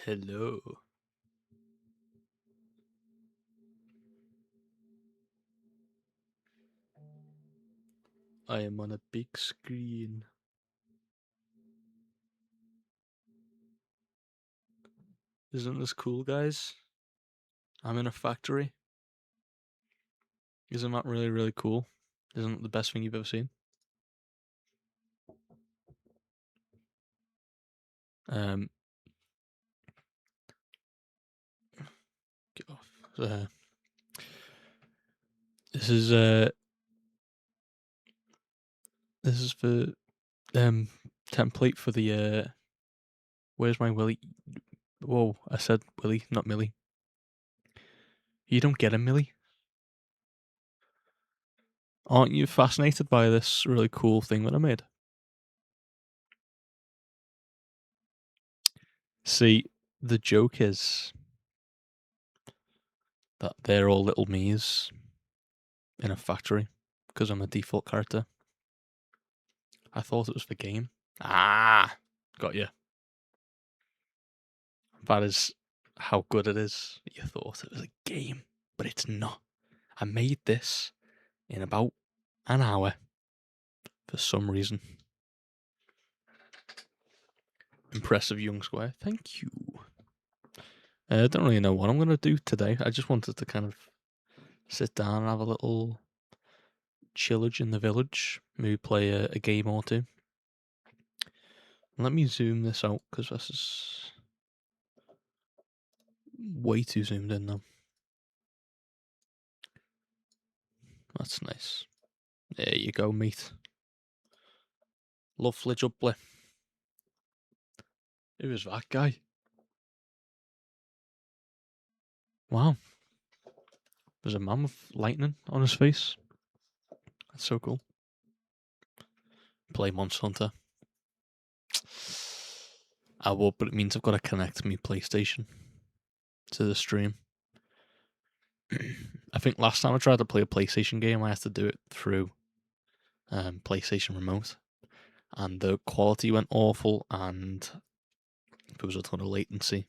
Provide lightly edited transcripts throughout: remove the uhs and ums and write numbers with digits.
Hello. I am on a big screen. Isn't this cool, guys? I'm in a factory. Isn't that really, really cool? Isn't it the best thing you've ever seen? Get off. This is for template for the where's my Willy? Whoa, I said Willy, not Millie. You don't get a Millie. Aren't you fascinated by this really cool thing that I made? See, the joke is that they're all little me's in a factory because I'm a default character. I thought it was for game. Ah, got you. That is how good it is. You thought it was a game, but it's not. I made this in about an hour for some reason. Impressive, young squire. Thank you. I don't really know what I'm going to do today. I just wanted to kind of sit down and have a little chillage in the village. Maybe play a game or two. Let me zoom this out because this is way too zoomed in now. That's nice. There you go, mate. Lovely jubbly. Who is that guy? Wow. There's a man with lightning on his face. That's so cool. Play Monster Hunter. I would, but it means I've got to connect my PlayStation to the stream. I think last time I tried to play a PlayStation game, I had to do it through PlayStation Remote. And the quality went awful, and there was a ton of latency.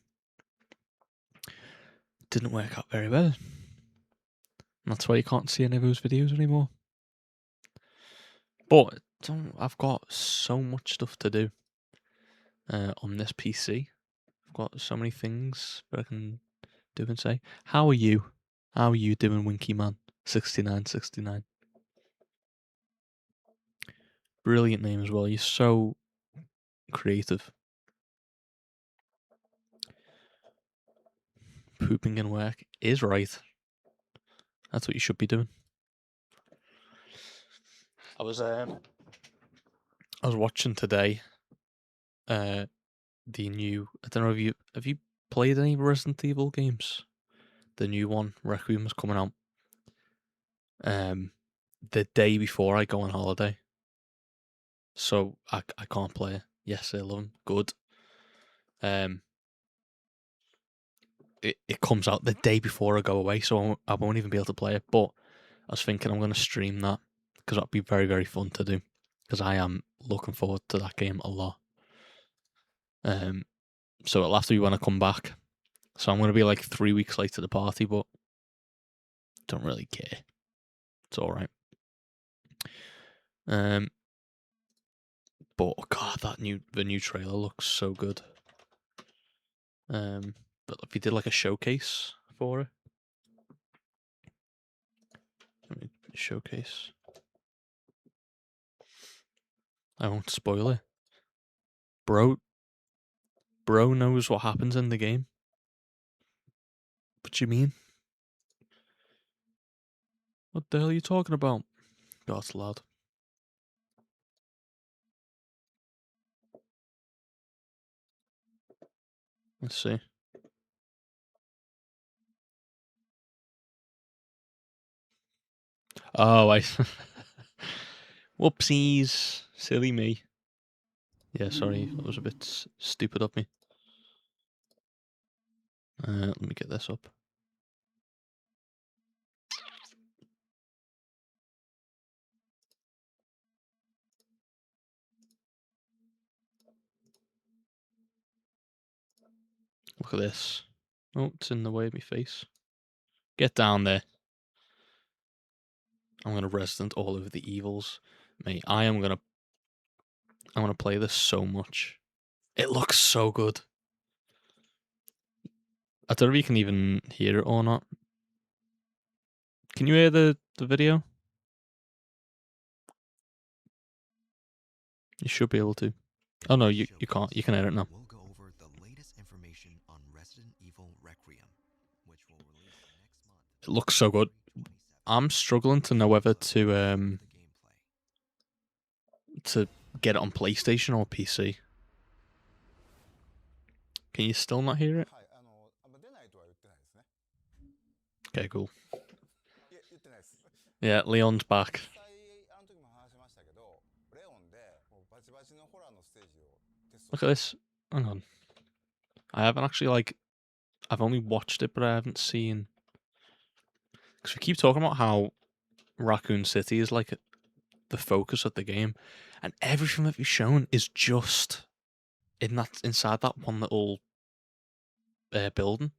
It didn't work out very well. And that's why you can't see any of those videos anymore. But I've got so much stuff to do on this PC. I've got so many things that I can do and say. How are you? How are you doing, Winky Man? 6969. Brilliant name as well. You're so creative. Pooping in work is right. That's what you should be doing. I was watching today the new, I don't know if have you played any Resident Evil games? The new one, Requiem, is coming out the day before I go on holiday. So I can't play it. Yes, I love them. Good. It comes out the day before I go away, so I won't even be able to play it. But I was thinking I'm going to stream that because that'd be very, very fun to do. Because I am looking forward to that game a lot. So it'll have to be when I come back. So I'm going to be like 3 weeks late to the party, but don't really care. It's all right. But God, the new trailer looks so good. But if you did like a showcase for it, let me showcase. I won't spoil it. Bro knows what happens in the game. What do you mean? What the hell are you talking about? God's lad. Let's see. Oh, I. Whoopsies. Silly me. Yeah, sorry. That was a bit stupid of me. Let me get this up. Look at this. Oh, it's in the way of my face. Get down there. I'm gonna Resident all over the evils. Mate, I'm gonna play this so much. It looks so good. I don't know if you can even hear it or not. Can you hear the video? You should be able to. Oh no, you can't. You can hear it now. We'll go over the latest information on Resident Evil Requiem, which will release next month. It looks so good. I'm struggling to know whether to get it on PlayStation or PC. Can you still not hear it? Okay, cool. Yeah, Leon's back. Look at this. Hang on. I haven't actually, I've only watched it, but I haven't seen. Because we keep talking about how Raccoon City is like the focus of the game, and everything that we've shown is just inside that one little building.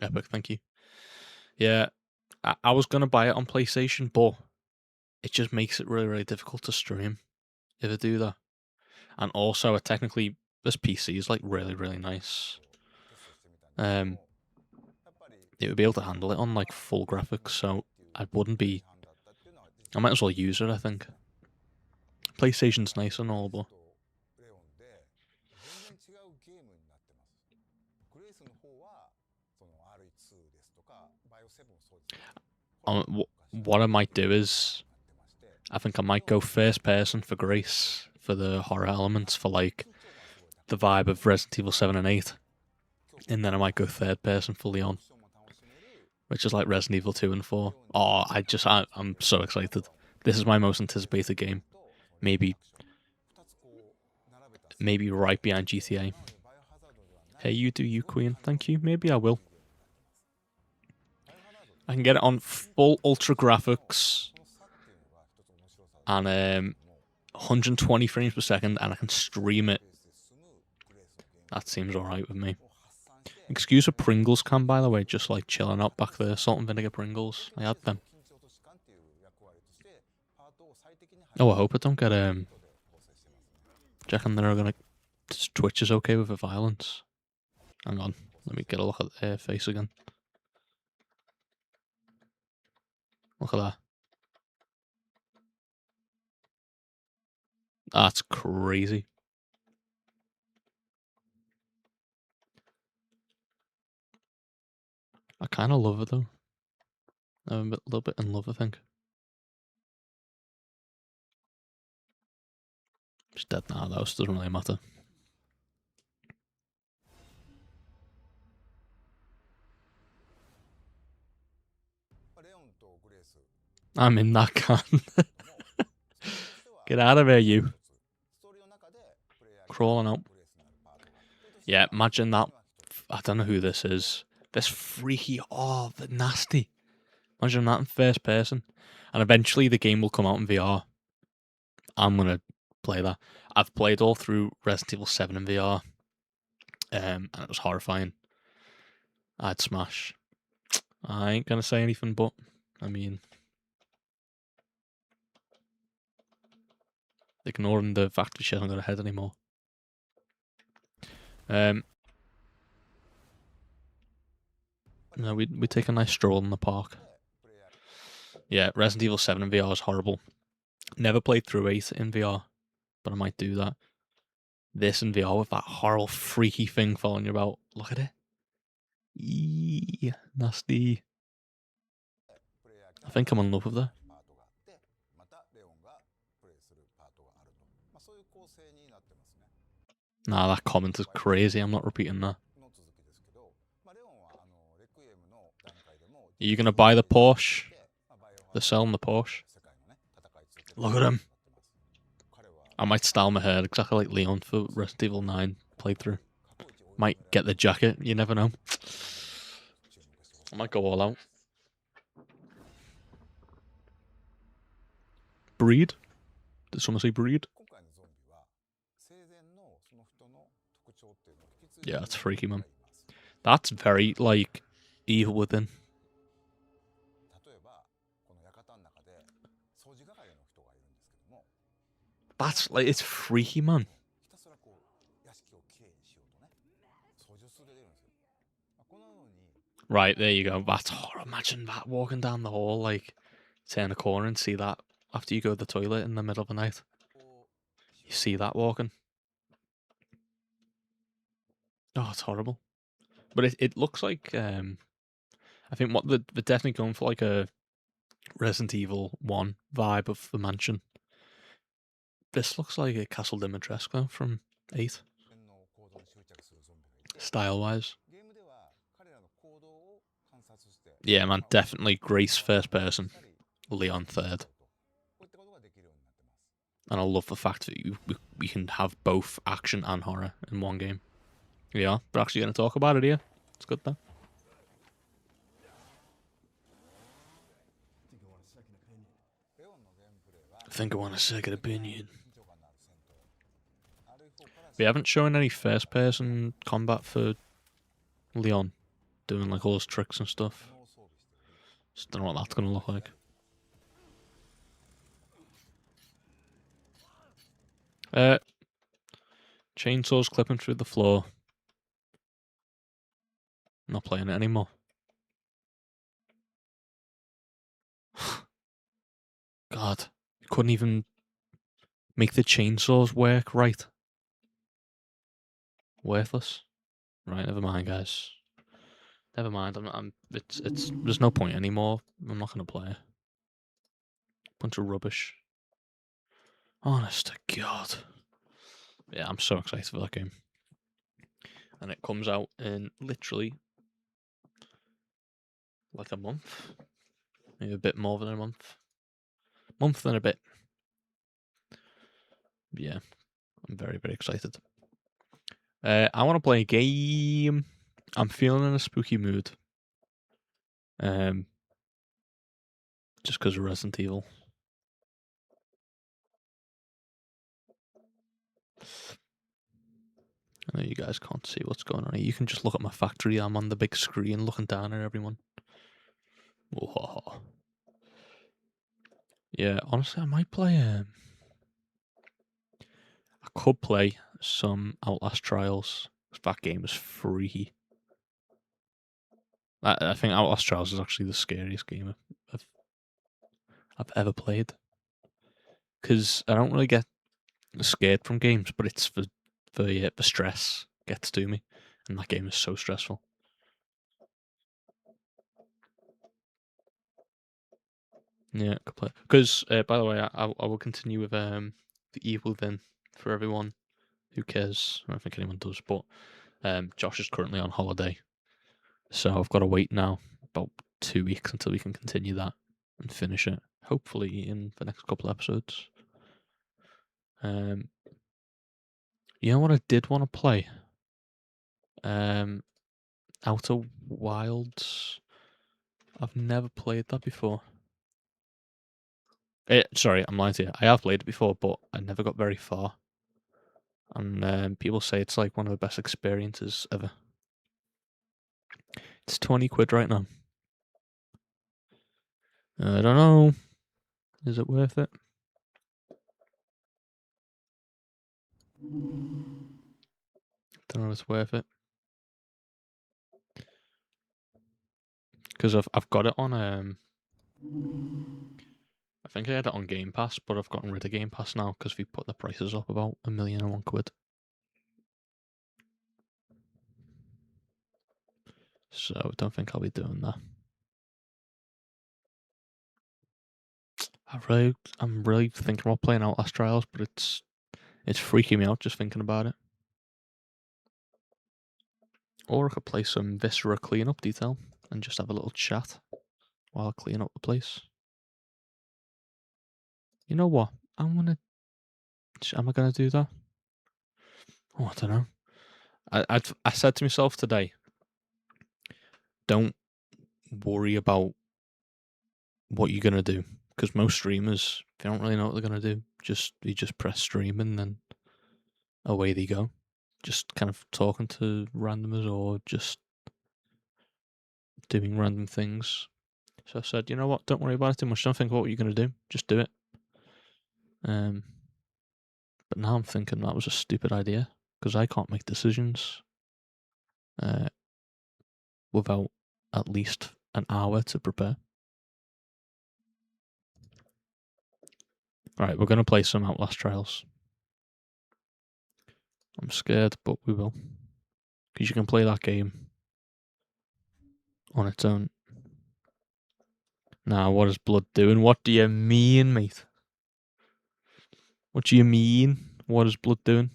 Epic, thank you. Yeah, I was gonna buy it on PlayStation, but it just makes it really, really difficult to stream if I do that. And also, technically, this PC is like really, really nice. It would be able to handle it on like full graphics, so I might as well use it, I think. PlayStation's nice and all, but what I might do is, I think I might go first person for Grace, for the horror elements, for like the vibe of Resident Evil 7 and 8. And then I might go third person for Leon, which is like Resident Evil 2 and 4. Oh, I'm so excited. This is my most anticipated game. Maybe right behind GTA. Hey, you do you, Queen. Thank you. Maybe I will. I can get it on full ultra graphics and 120 frames per second, and I can stream it. That seems alright with me. Excuse a Pringles can, by the way, just like chilling out back there. Salt and vinegar Pringles. I had them. Oh, I hope I don't get do you reckon they're gonna Twitch is okay with the violence? Hang on, let me get a look at their face again. Look at that. That's crazy. I kind of love it though. I'm a little bit in love, I think. She's dead now though, so it doesn't really matter. I'm in that can. Get out of here, you. Crawling out. Yeah, imagine that. I don't know who this is. This freaky, the nasty. Imagine that in first person. And eventually the game will come out in VR. I'm going to play that. I've played all through Resident Evil 7 in VR. And it was horrifying. I'd smash. I ain't going to say anything, but, I mean, ignoring the fact that she hasn't got a head anymore. No, we take a nice stroll in the park. Yeah, Resident Evil 7 in VR is horrible. Never played through 8 in VR, but I might do that. This in VR with that horrible, freaky thing following you about. Look at it. Eee, nasty. I think I'm in love with her. Nah, that comment is crazy. I'm not repeating that. Are you going to buy the Porsche? They're selling the Porsche. Look at him. I might style my hair exactly like Leon for Resident Evil 9 playthrough. Might get the jacket, you never know. I might go all out. Breed? Did someone say breed? Yeah, that's freaky, man. That's very, like, evil within. That's, like, it's freaky, man. Right, there you go. That's horrible. Imagine that walking down the hall, like, turn a corner and see that after you go to the toilet in the middle of the night. You see that walking. Oh, it's horrible. But it looks like, I think what they're definitely going for, like, a Resident Evil 1 vibe of the mansion. This looks like a Castle Dimitrescu though, from 8, style-wise. Yeah, man, definitely Grace first person, Leon third. And I love the fact that we can have both action and horror in one game. Yeah, we're actually going to talk about it here. It's good though. I think I want a second opinion. We haven't shown any first person combat for Leon, doing like all his tricks and stuff. Just don't know what that's going to look like. Chainsaws clipping through the floor. Not playing it anymore. God, you couldn't even make the chainsaws work right. Worthless. Right, never mind, guys. Never mind. It's. There's no point anymore. I'm not gonna play it. Bunch of rubbish. Honest to God. Yeah, I'm so excited for that game. And it comes out in literally like a month. Maybe a bit more than a month. Month and a bit. Yeah, I'm very, very excited. I want to play a game. I'm feeling in a spooky mood. Just because of Resident Evil. I know you guys can't see what's going on here. You can just look at my factory. I'm on the big screen looking down at everyone. Whoa. Yeah, honestly, I might play. I could play some Outlast Trials. That game is freaky. I think Outlast Trials is actually the scariest game I've ever played. Because I don't really get scared from games, but it's the stress gets to me, and that game is so stressful. Yeah, could play. Because by the way, I will continue with the Evil Within for everyone who cares. I don't think anyone does, but Josh is currently on holiday, so I've got to wait now about 2 weeks until we can continue that and finish it. Hopefully in the next couple of episodes. You know what I did want to play? Outer Wilds. I've never played that before. Sorry, I'm lying to you. I have played it before, but I never got very far. And people say it's like one of the best experiences ever. It's 20 quid right now. I don't know. Is it worth it? Don't know if it's worth it. Because I've got it on I think I had it on Game Pass, but I've gotten rid of Game Pass now because we put the prices up about £1,000,001. So I don't think I'll be doing that. I'm really thinking about playing Outlast Trials, but it's freaking me out just thinking about it. Or I could play some Viscera cleanup detail and just have a little chat while I clean up the place. You know what? Am I gonna do that? Oh, I don't know. I said to myself today, don't worry about what you're gonna do, because most streamers, they don't really know what they're gonna do. You just press stream and then away they go. just kind of talking to randomers or just doing random things. So I said, you know what, don't worry about it too much. Don't think about what you're going to do. Just do it. But now I'm thinking that was a stupid idea because I can't make decisions without at least an hour to prepare. Alright, we're going to play some Outlast Trials. I'm scared, but we will. Because you can play that game on its own. Now, what is blood doing? What do you mean, mate? What do you mean? What is blood doing?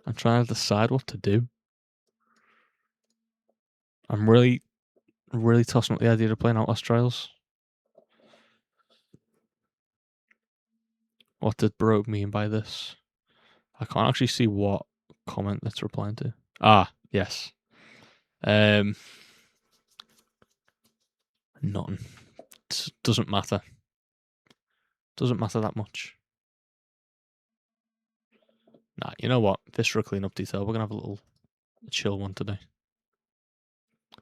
I'm trying to decide what to do. I'm really tossing up the idea of playing Outlast Trials. What did Bro mean by this? I can't actually see what comment that's replying to. Ah, yes. Nothing. Doesn't matter. Doesn't matter that much. Nah, you know what? Viscera cleanup detail. We're gonna have a little chill one today.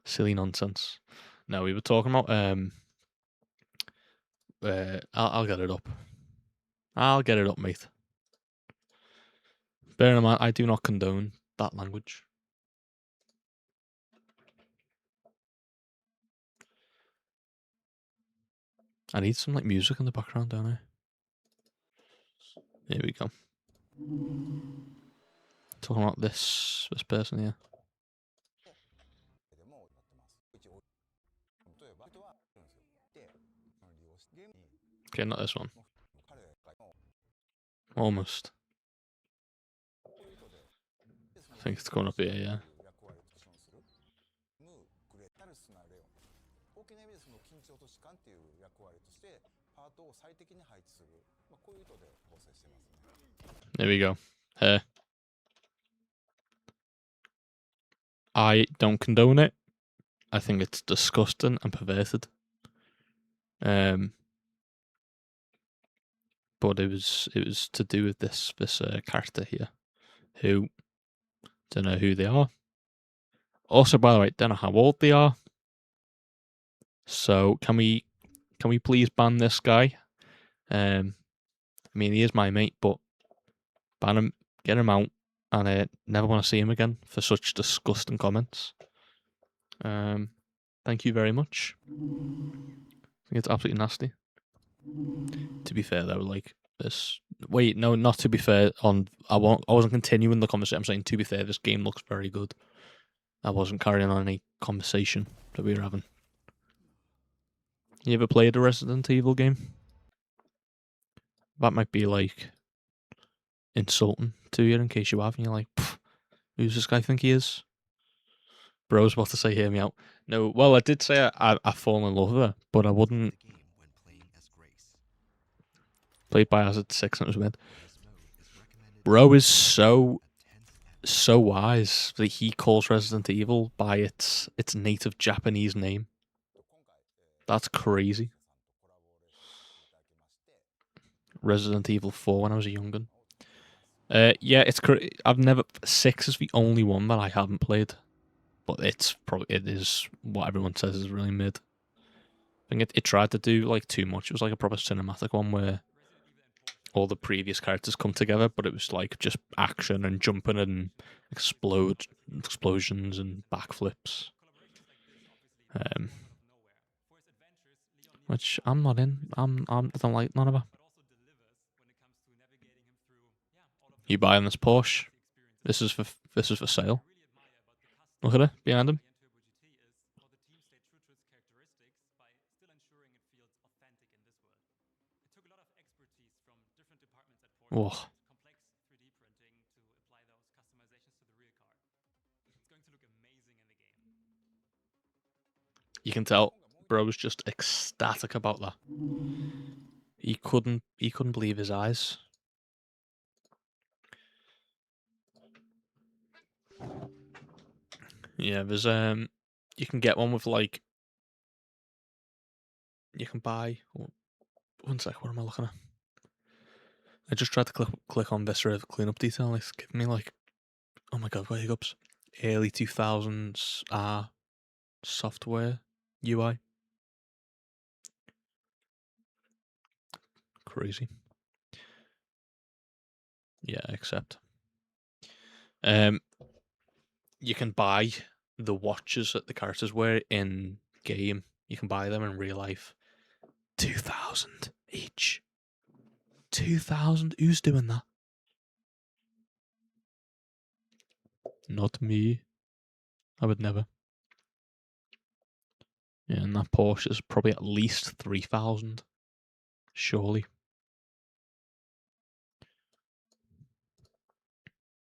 Silly nonsense. No, we were talking about I'll get it up. I'll get it up, mate. Bear in mind, I do not condone that language. I need some like music in the background, don't I? Here we go. Talking about this person here. Okay, not this one. Almost. I think it's going up here, yeah. There we go. I don't condone it. I think it's disgusting and perverted. But it was to do with this character here, who don't know who they are. Also, by the way, don't know how old they are. So can we please ban this guy? I mean, he is my mate, but ban him, get him out, and never want to see him again for such disgusting comments. Thank you very much. I think it's absolutely nasty. To be fair, though, like this. Wait, no, not to be fair. I wasn't continuing the conversation. I'm saying to be fair, this game looks very good. I wasn't carrying on any conversation that we were having. You ever played a Resident Evil game? That might be like insulting to you in case you have, and you're like, who's this guy think he is? Bro's about to say, hear me out. No, well, I did say I fall in love with her, but I wouldn't. Played by Hazard 6 and it was weird. Bro is so wise that he calls Resident Evil by its native Japanese name. That's crazy. Resident Evil 4 when I was a young'un. Yeah, it's I've never 6 is the only one that I haven't played, but it is what everyone says is really mid. I think it tried to do like too much. It was like a proper cinematic one where all the previous characters come together, but it was like just action and jumping and explosions and backflips. Which I'm not in. I don't like none of it. You buying this Porsche? This is for sale. Look at it behind him. Oh. You can tell bro was just ecstatic about that. He couldn't believe his eyes. Yeah, there's you can get one with like you can buy. One sec, what am I looking at? I just tried to click on Viscera cleanup detail and it's giving me like Oh my god, wake ups. Early 2000s software UI. Crazy. Yeah, accept. You can buy the watches that the characters wear in game. You can buy them in real life. 2,000 each. 2,000? Who's doing that? Not me. I would never. Yeah, and that Porsche is probably at least 3,000. Surely.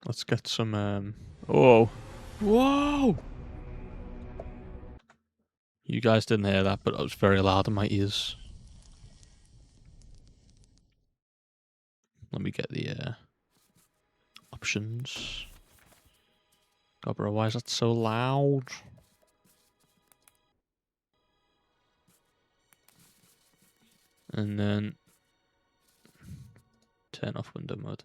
Let's get some, Oh. Whoa! You guys didn't hear that, but it was very loud in my ears. Let me get the options. God, bro, why is that so loud? And then turn off window mode.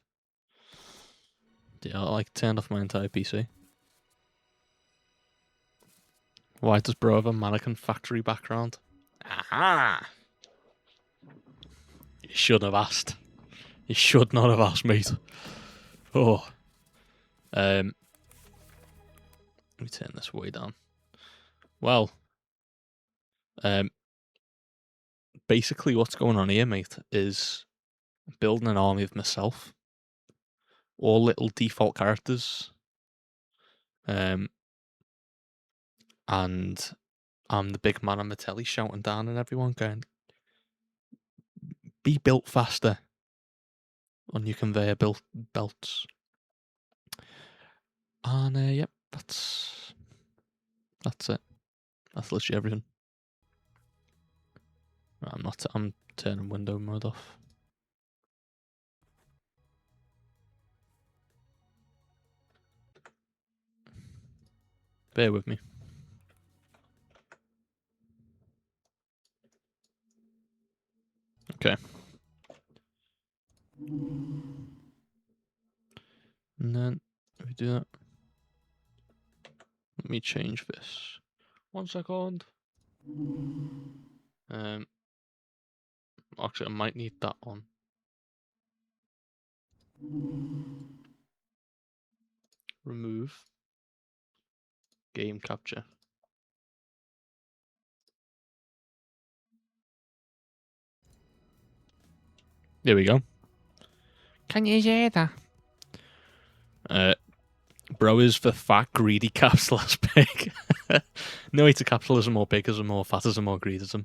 Yeah, I like turned off my entire PC. Why does bro have a mannequin factory background? Aha! You should have asked. You should not have asked, mate. Oh. Let me turn this way down. Well, basically what's going on here, mate, is building an army of myself. All little default characters. And I'm the big man on the telly shouting down at everyone going, be built faster on your conveyor belts. And yep, that's it. That's literally everything. I'm turning window mode off. Bear with me. Okay. And then if we do that, let me change this. 1 second. Actually, I might need that on. Remove game capture. There we go. Can you hear that? Bro is for fat, greedy capitalist pig. No way to capitalism or bigism or fatism or greedism.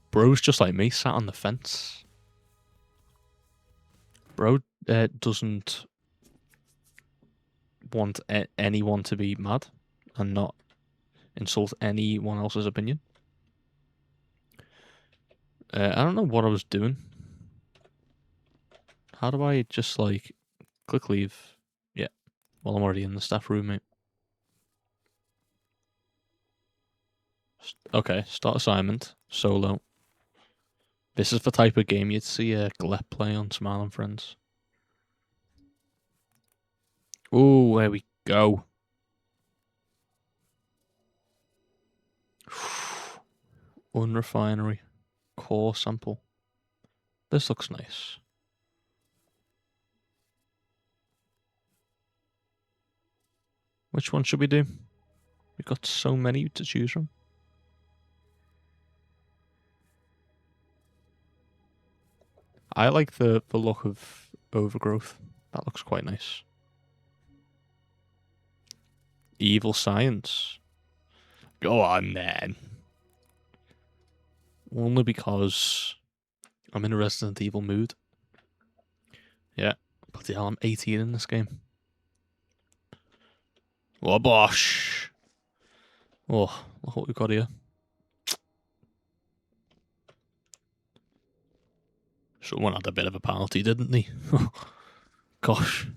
Bro's just like me, sat on the fence. Bro doesn't want anyone to be mad and not insult anyone else's opinion. I don't know what I was doing. How do I just like click leave? Yeah. Well, I'm already in the staff room, mate. Okay, start assignment. Solo. This is the type of game you'd see Glep play on Smile and Friends. Ooh, there we go. Unrefinery. Core sample. This looks nice. Which one should we do? We've got so many to choose from. I like the look of Overgrowth. That looks quite nice. Evil Science. Go on, then. Only because I'm in a Resident Evil mood. Yeah. Bloody hell, I'm 18 in this game. Oh, bosh. Oh, look what we've got here. Someone had a bit of a penalty, didn't they? Gosh.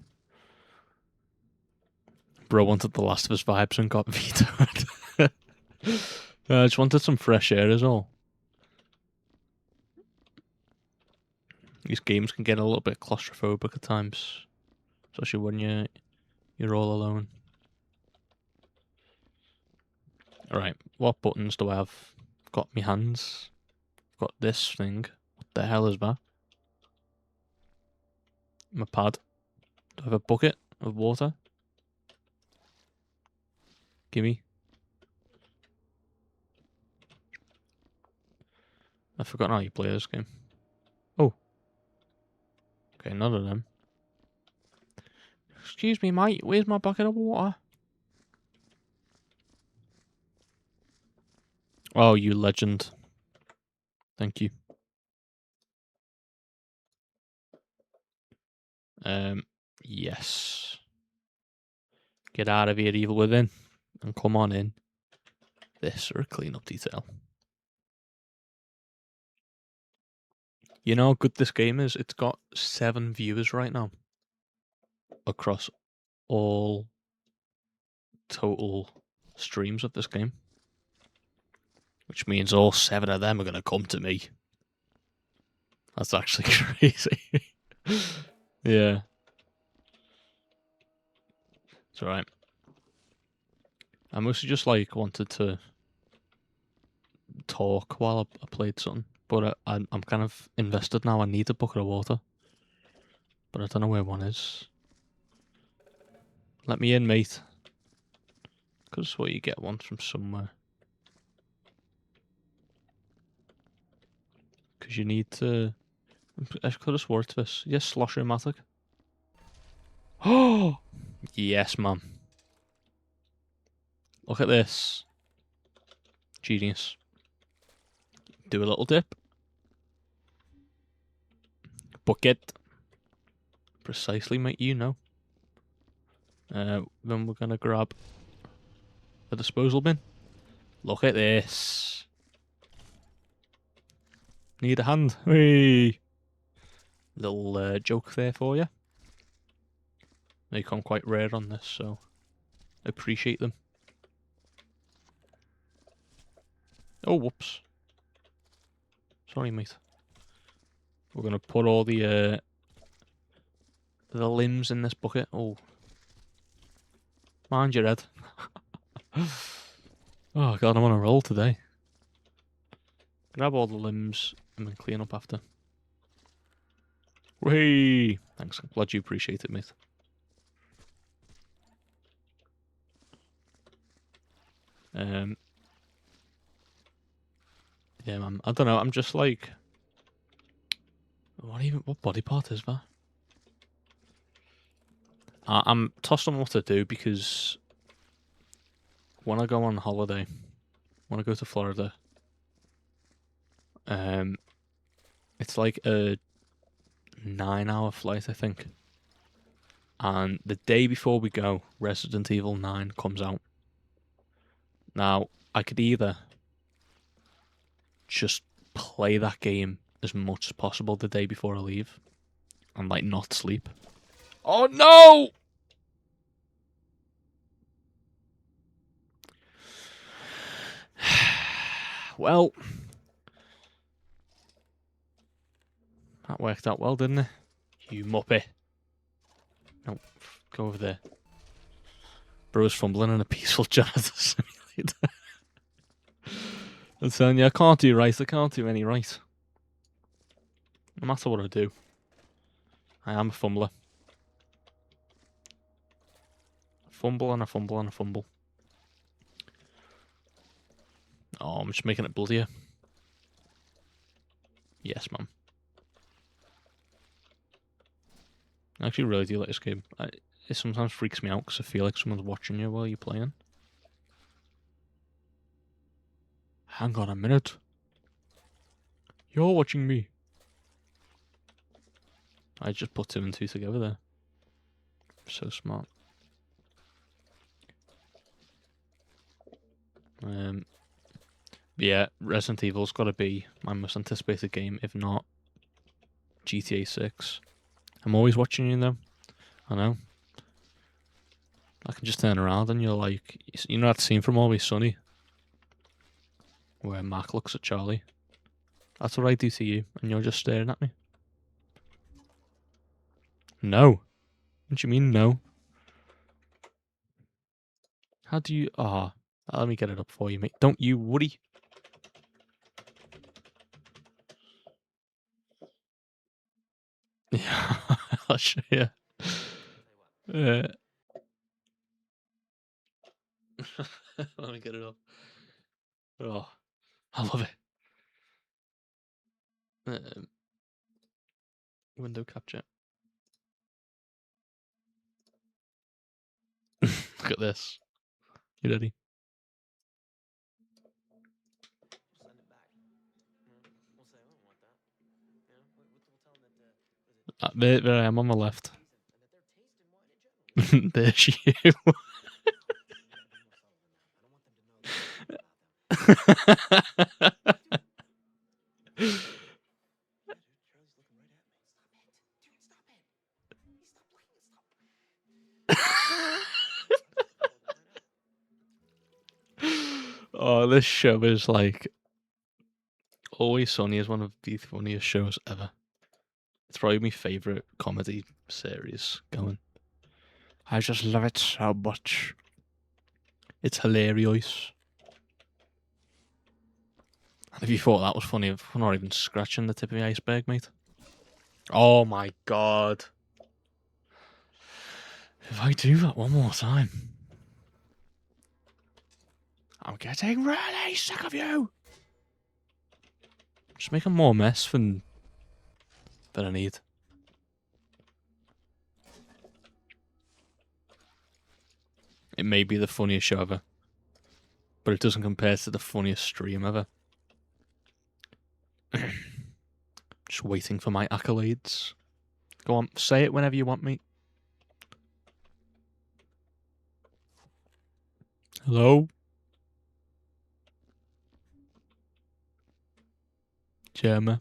Bro wanted the Last of Us vibes and got vetoed. I just wanted some fresh air as well. These games can get a little bit claustrophobic at times. Especially when you're You're all alone. Alright, what buttons do I have? I've got my hands. I've got this thing. What the hell is that? My pad. Do I have a bucket of water? Gimme. I've forgotten how you play this game. Oh. Okay, none of them. Excuse me, mate. Where's my bucket of water? Oh, you legend. Thank you. Yes. Get out of here, evil within. And come on in. This for a clean-up detail. You know how good this game is? It's got 7 viewers right now. Across all total streams of this game. Which means all 7 of them are going to come to me. That's actually crazy. Yeah. It's alright. I mostly just like wanted to talk while I played something. But I'm kind of invested now. I need a bucket of water. But I don't know where one is. Let me in, mate. Because what you get one from somewhere. Because you need to... I could have swore to this. Yes, Slosher-matic. Oh! Yes, man. Look at this. Genius. Do a little dip. Bucket. Precisely, mate, you know. Then we're going to grab the disposal bin. Look at this. Need a hand. Hey. Little joke there for you. They come quite rare on this, so appreciate them. Oh, whoops. Sorry, mate. We're going to put all the limbs in this bucket. Oh. Mind your head. Oh, God, I'm on a roll today. Grab all the limbs and then clean up after. Whee! Thanks, I'm glad you appreciate it, mate. Yeah, man. I don't know, I'm just like... What body part is that? I'm tossed on what to do because when I go on holiday, when I go to Florida, it's like a 9-hour flight, I think. And the day before we go, Resident Evil 9 comes out. Now, I could either just play that game as much as possible the day before I leave and, like, not sleep. Oh, no! Well, that worked out well, didn't it? You muppet. No, go over there. Bro's fumbling in a peaceful janitor simulator. I'm telling you, I can't do right. I can't do any right. No matter what I do. I am a fumbler. Fumble and a fumble and a fumble. Oh, I'm just making it bloodier. Yes, man. I actually really do like this game. It sometimes freaks me out because I feel like someone's watching you while you're playing. Hang on a minute. You're watching me. I just put 2 and 2 together there. So smart. Yeah, Resident Evil's got to be my most anticipated game, if not GTA 6. I'm always watching you though. I know. I can just turn around and you're like, you know that scene from Always Sunny? Where Mark looks at Charlie. That's what I do to you, and you're just staring at me. No. What do you mean, no? How do you... Ah, let me get it up for you, mate. Don't you worry. Yeah, I'll show you. Let me get it up. Oh, I love it. Window capture. Look at this. You ready? There I am on the left. There's you. Oh, this show is like Always Sunny is one of the funniest shows ever. It's probably my favourite comedy series going. I just love it so much. It's hilarious. And if you thought that was funny, we're not even scratching the tip of the iceberg, mate. Oh my god. If I do that one more time, I'm getting really sick of you. Just making more mess than I need. It may be the funniest show ever, but it doesn't compare to the funniest stream ever. Just waiting for my accolades. Go on, say it whenever you want, mate. Hello? Gemma.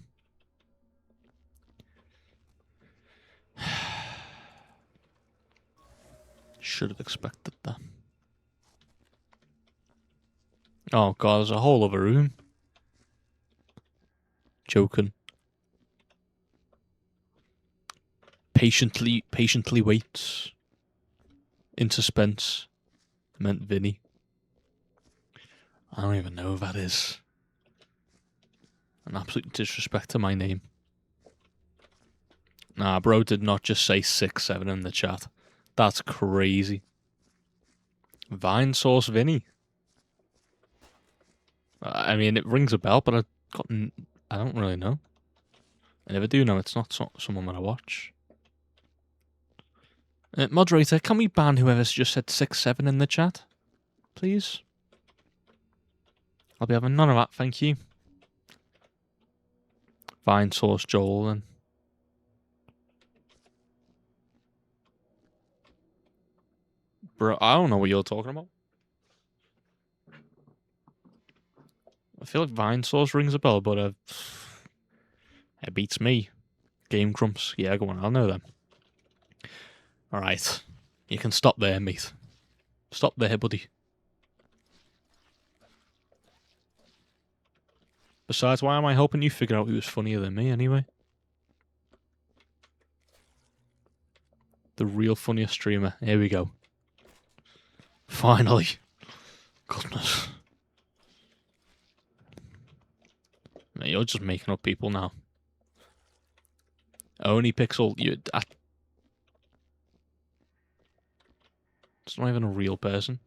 Should have expected that. Oh god, there's a whole other room. Joking. Patiently waits. In suspense. Meant Vinny. I don't even know who that is. An absolute disrespect to my name. Nah, bro did not just say 6-7 in the chat. That's crazy. Vine Source Vinny. I mean, it rings a bell, but I don't really know. I never do know. It's not someone that I watch. Moderator, can we ban whoever's just said 6-7 in the chat? Please? I'll be having none of that, thank you. Vine Source Joel, then. Bro, I don't know what you're talking about. I feel like Vine Source rings a bell, but it beats me. Game Grumps. Yeah, go on, I'll know them. Alright. You can stop there, mate. Stop there, buddy. Besides, why am I helping you figure out who was funnier than me, anyway? The real funniest streamer. Here we go. Finally. Goodness. Mate, you're just making up people now. Only Pixel, it's not even a real person.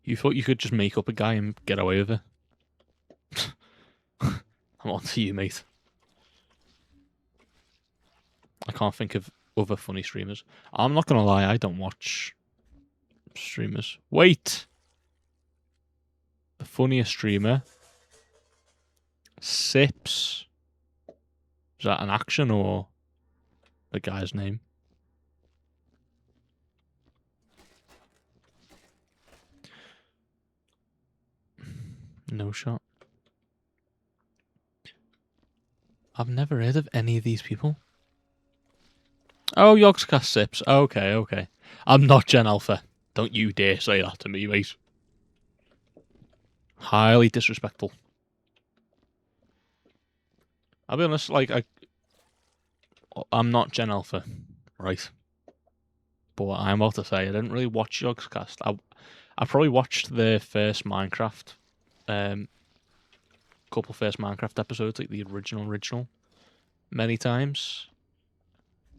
You thought you could just make up a guy and get away with it? I'm on to you, mate. I can't think of other funny streamers. I'm not gonna lie, I don't watch streamers. Wait! The funniest streamer. Sips. Is that an action or the guy's name? No shot. I've never heard of any of these people. Oh, Yogscast Sips. Okay, okay. I'm not Gen Alpha. Don't you dare say that to me, mate. Highly disrespectful. I'll be honest, like, I'm not Gen Alpha, right? But what I'm about to say, I didn't really watch Yogscast. I probably watched the first Minecraft, couple first Minecraft episodes, like the original, many times.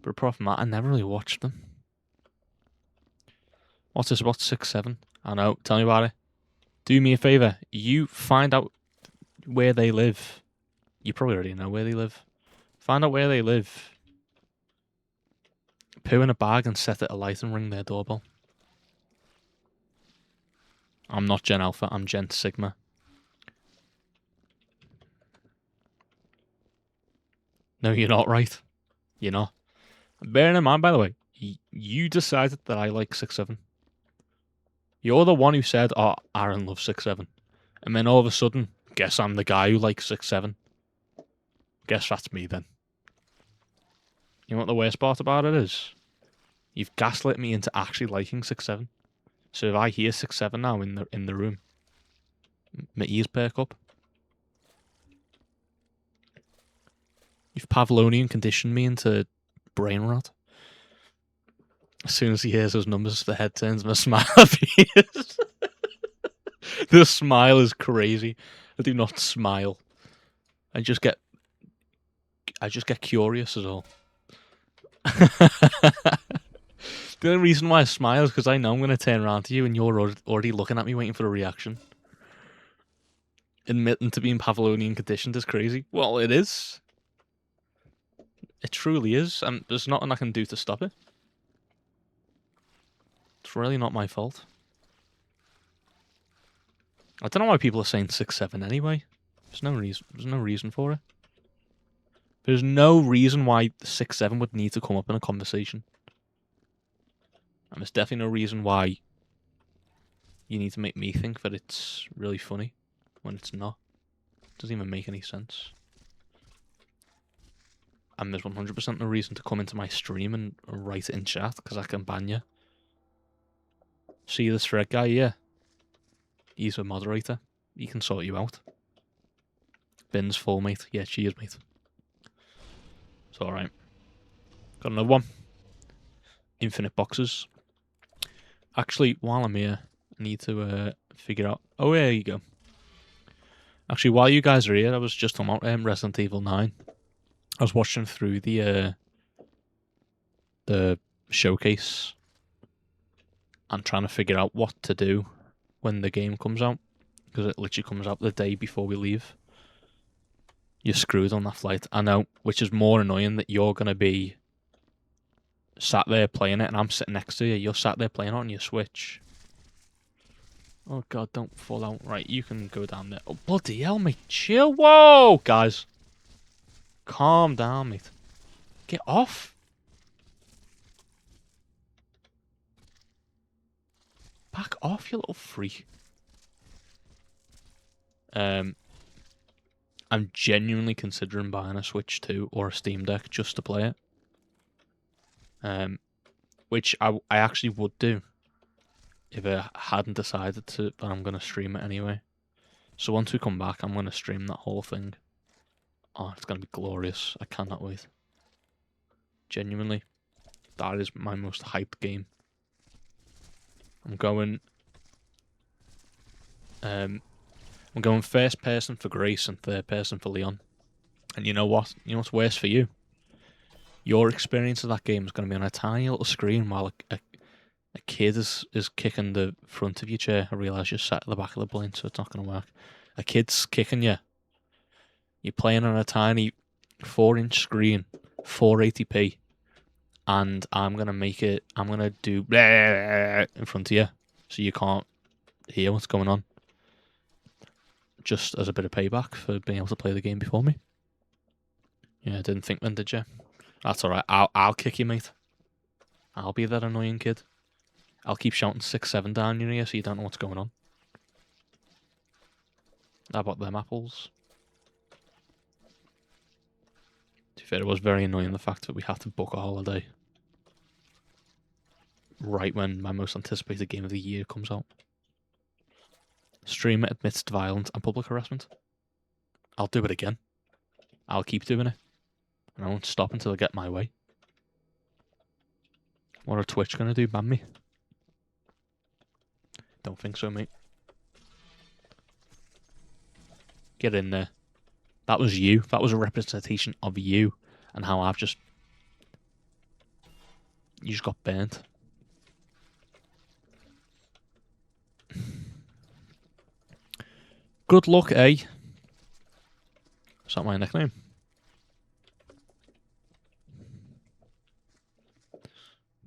But apart from that, I never really watched them. What's this about 6-7? I know, tell me about it. Do me a favour, you find out where they live. You probably already know where they live. Find out where they live. Poo in a bag and set it alight and ring their doorbell. I'm not Gen Alpha, I'm Gen Sigma. No, you're not right. You're not. Bearing in mind, by the way, you decided that I like 6-7. You're the one who said, oh, Aaron loves 6-7. And then all of a sudden, guess I'm the guy who likes 6-7. Guess that's me then. You know what the worst part about it is? You've gaslit me into actually liking 6-7. So if I hear 6-7 now in the room, my ears perk up. You've Pavlonian conditioned me into brain rot. As soon as he hears those numbers, the head turns and a smile appears. The smile is crazy. I do not smile. I just get curious as all. The only reason why I smile is because I know I'm going to turn around to you and you're already looking at me waiting for a reaction. Admitting to being Pavlonian conditioned is crazy. Well, it is. It truly is, and there's nothing I can do to stop it. It's really not my fault. I don't know why people are saying 6-7 anyway. There's no reason. There's no reason for it. There's no reason why 6-7 would need to come up in a conversation. And there's definitely no reason why you need to make me think that it's really funny when it's not. It doesn't even make any sense. And there's 100% no reason to come into my stream and write it in chat, because I can ban you. See this thread guy? Yeah. He's a moderator. He can sort you out. Bin's full, mate. Yeah, cheers, mate. It's alright. Got another one. Infinite boxes. Actually, while I'm here, I need to figure out... Oh, there you go. Actually, while you guys are here, I was just on Resident Evil 9. I was watching through the showcase and trying to figure out what to do when the game comes out, because it literally comes out the day before we leave. You're screwed on that flight. I know, which is more annoying that you're going to be sat there playing it and I'm sitting next to you. You're sat there playing it on your Switch. Oh god, don't fall out. Right, you can go down there. Oh, bloody hell, mate. Chill. Whoa, guys. Calm down, mate. Get off. Back off, you little freak. I'm genuinely considering buying a Switch 2 or a Steam Deck just to play it. Which I actually would do if I hadn't decided to, but I'm going to stream it anyway. So once we come back, I'm going to stream that whole thing. Oh, it's going to be glorious. I cannot wait. Genuinely. That is my most hyped game. I'm going first person for Grace and third person for Leon. And you know what? You know what's worse for you? Your experience of that game is going to be on a tiny little screen while a kid is kicking the front of your chair. I realise you're sat at the back of the plane, so it's not going to work. A kid's kicking you. You're playing on a tiny 4-inch screen, 480p, and I'm going to do in front of you, so you can't hear what's going on. Just as a bit of payback for being able to play the game before me. Yeah, I didn't think then, did you? That's alright, I'll kick you, mate. I'll be that annoying kid. I'll keep shouting 6-7 down your ear so you don't know what's going on. How about them apples? To be fair, it was very annoying the fact that we had to book a holiday right when my most anticipated game of the year comes out. Streamer admits to violence and public harassment. I'll do it again. I'll keep doing it. And I won't stop until I get my way. What are Twitch gonna do? Ban me? Don't think so, mate. Get in there. That was you. That was a representation of you and how I've just... You just got burnt. Good luck, eh? Is that my nickname?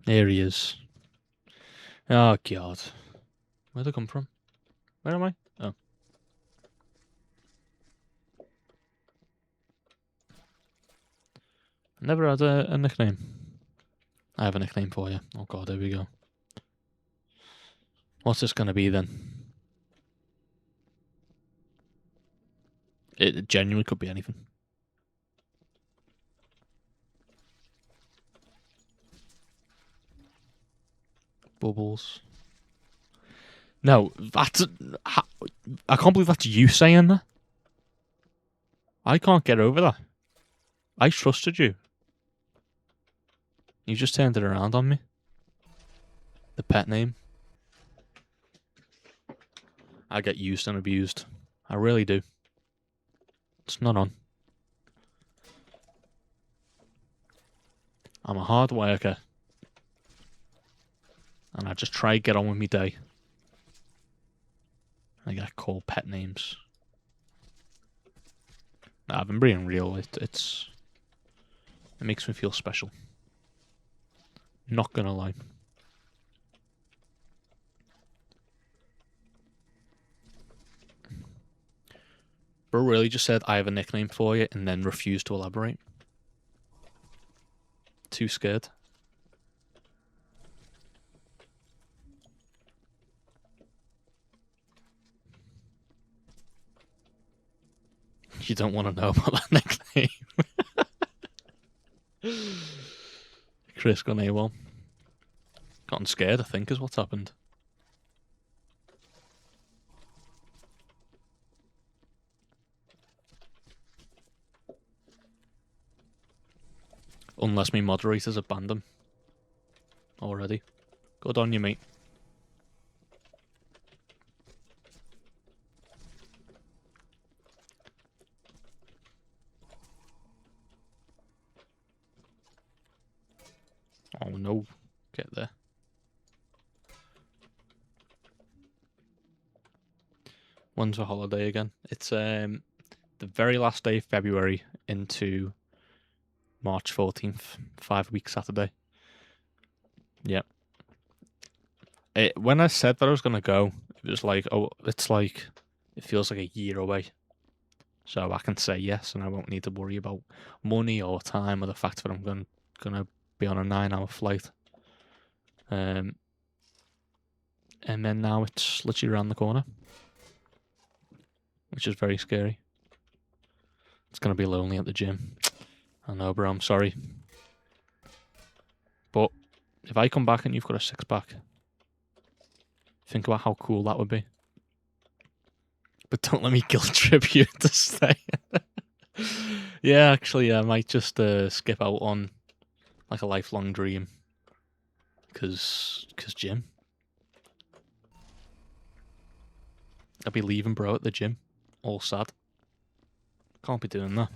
Here he is. Oh, God. Where'd I come from? Where am I? Oh. Never had a nickname. I have a nickname for you. Oh, God, here we go. What's this going to be, then? It genuinely could be anything. Bubbles. No, that's... I can't believe that's you saying that. I can't get over that. I trusted you. You just turned it around on me. The pet name. I get used and abused. I really do. It's not on. I'm a hard worker. And I just try to get on with my day. I get called pet names. Nah, I've been being real. It makes me feel special. Not gonna lie. Bro really just said, I have a nickname for you, and then refused to elaborate. Too scared. You don't want to know about that nickname. Chris gone AWOL. Gotten scared, I think, is what's happened. Unless me moderators have banned them. Already. Good on you, mate. Oh no. Get there. When's the holiday again? It's the very last day of February into March 14th. 5 week Saturday. Yep. When I said that I was going to go, it was like, oh, it's like, it feels like a year away. So I can say yes, and I won't need to worry about money or time or the fact that I'm going to be on a 9-hour flight. And then now it's literally around the corner, which is very scary. It's going to be lonely at the gym. I know, bro, I'm sorry. But if I come back and you've got a six-pack, think about how cool that would be. But don't let me guilt trip you to stay. Yeah, actually, I might just skip out on like a lifelong dream. Cause gym. I'll be leaving bro at the gym. All sad. Can't be doing that.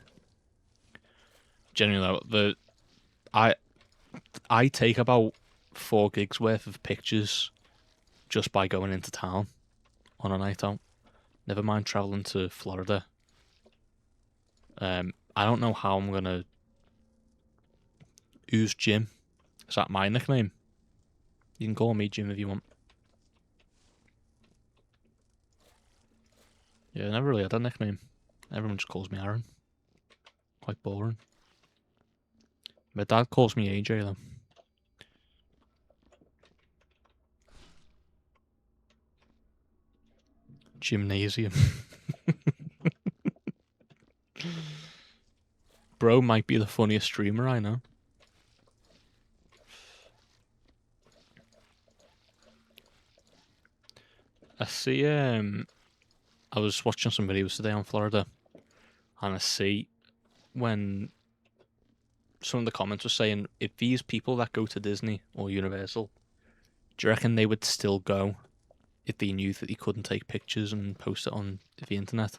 Genuinely though, I take about 4 gigs worth of pictures just by going into town on a night out. Never mind travelling to Florida. I don't know how I'm gonna use Jim. Is that my nickname? You can call me Jim if you want. Yeah, I never really had a nickname. Everyone just calls me Aaron. Quite boring. My dad calls me AJ though. Gymnasium. Bro might be the funniest streamer I know. I see, I was watching some videos today on Florida, and I see when some of the comments were saying, if these people that go to Disney or Universal, do you reckon they would still go if they knew that they couldn't take pictures and post it on the internet?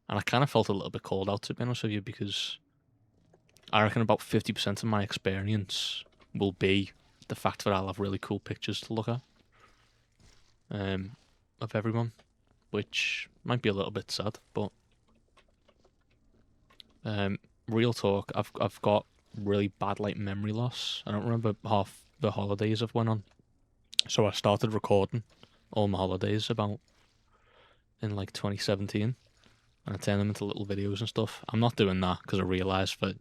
And I kind of felt a little bit called out, to be honest with you, because I reckon about 50% of my experience will be the fact that I'll have really cool pictures to look at of everyone, which might be a little bit sad, but real talk, I've got really bad like memory loss. I don't remember half the holidays I've went on, so I started recording all my holidays about in like 2017, and I turned them into little videos and stuff. I'm not doing that because I realised that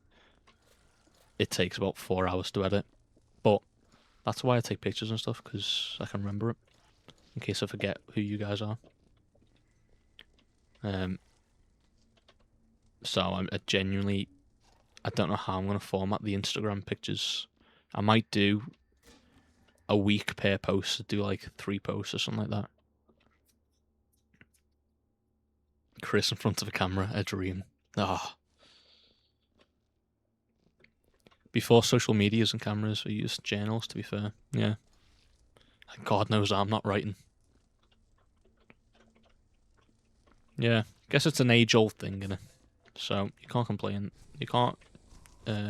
it takes about 4 hours to edit, but that's why I take pictures and stuff, because I can remember it in case I forget who you guys are. So I genuinely, I don't know how I'm going to format the Instagram pictures. I might do a week per post, do like 3 posts or something like that. Chris in front of a camera, a dream. Ah. Before social medias and cameras, we used journals, to be fair. Yeah. God knows I'm not writing. Yeah. Guess it's an age-old thing, innit? So, you can't complain. You can't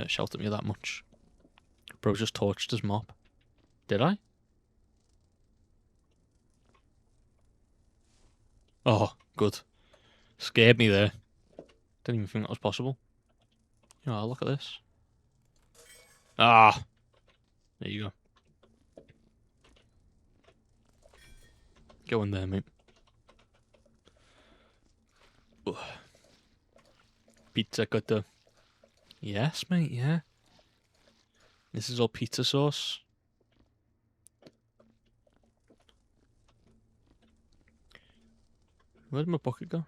shout at me that much. Bro just torched his mop. Did I? Oh, good. Scared me there. Didn't even think that was possible. You know, look at this. Ah! There you go. Go in there, mate. Ugh. Pizza cutter. Yes, mate, yeah. This is all pizza sauce. Where'd my bucket go?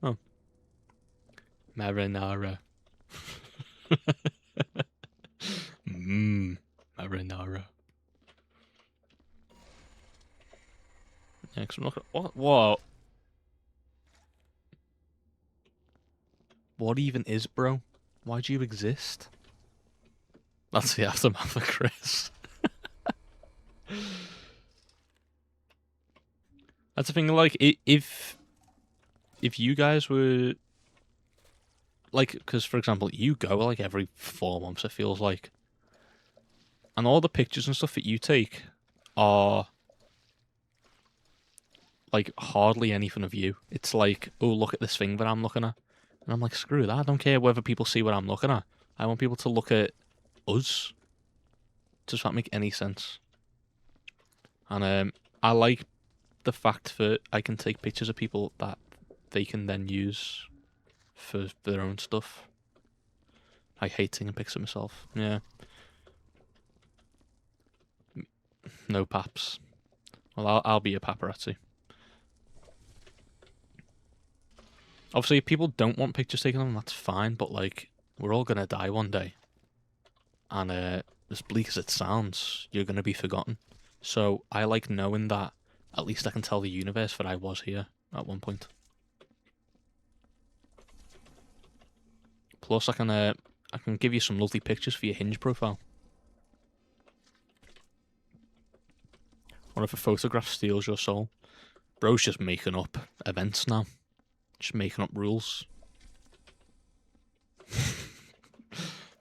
Oh. Marinara. Marinara. Yeah, because I'm not gonna... What? Whoa. What even is, bro? Why do you exist? That's the aftermath of Chris. That's the thing, like, if you guys were... Like, because, for example, you go, like, every 4 months, it feels like. And all the pictures and stuff that you take are... like, hardly anything of you. It's like, oh, look at this thing that I'm looking at. And I'm like, screw that. I don't care whether people see what I'm looking at. I want people to look at us. Does that make any sense? And I like the fact that I can take pictures of people that they can then use for their own stuff. I hate taking pics of myself. Yeah. No paps. Well, I'll be a paparazzi. Obviously, if people don't want pictures taken of them, that's fine, but, like, we're all gonna die one day. And, as bleak as it sounds, you're gonna be forgotten. So, I like knowing that at least I can tell the universe that I was here at one point. Plus, I can give you some lovely pictures for your Hinge profile. What if a photograph steals your soul? Bro's just making up events now. Just making up rules.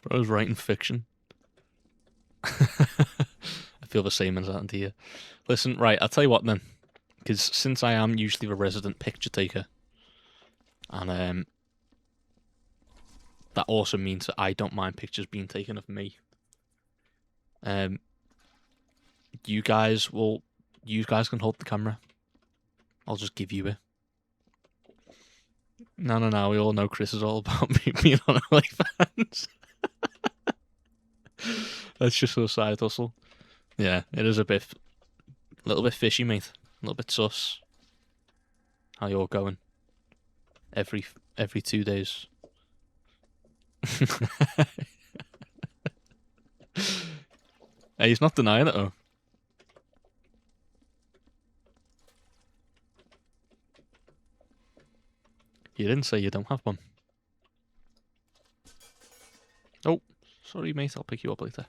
Bro's writing fiction. I feel the same as that here. Listen, right, I'll tell you what then. Because since I am usually the resident picture taker, and that also means that I don't mind pictures being taken of me. You guys can hold the camera. I'll just give you it. No, we all know Chris is all about me being on OnlyFans. That's just a side hustle. Yeah, it is a little bit fishy, mate. A little bit sus. How you're going? Every 2 days. Hey, he's not denying it though. You didn't say you don't have one. Oh, sorry, mate. I'll pick you up later.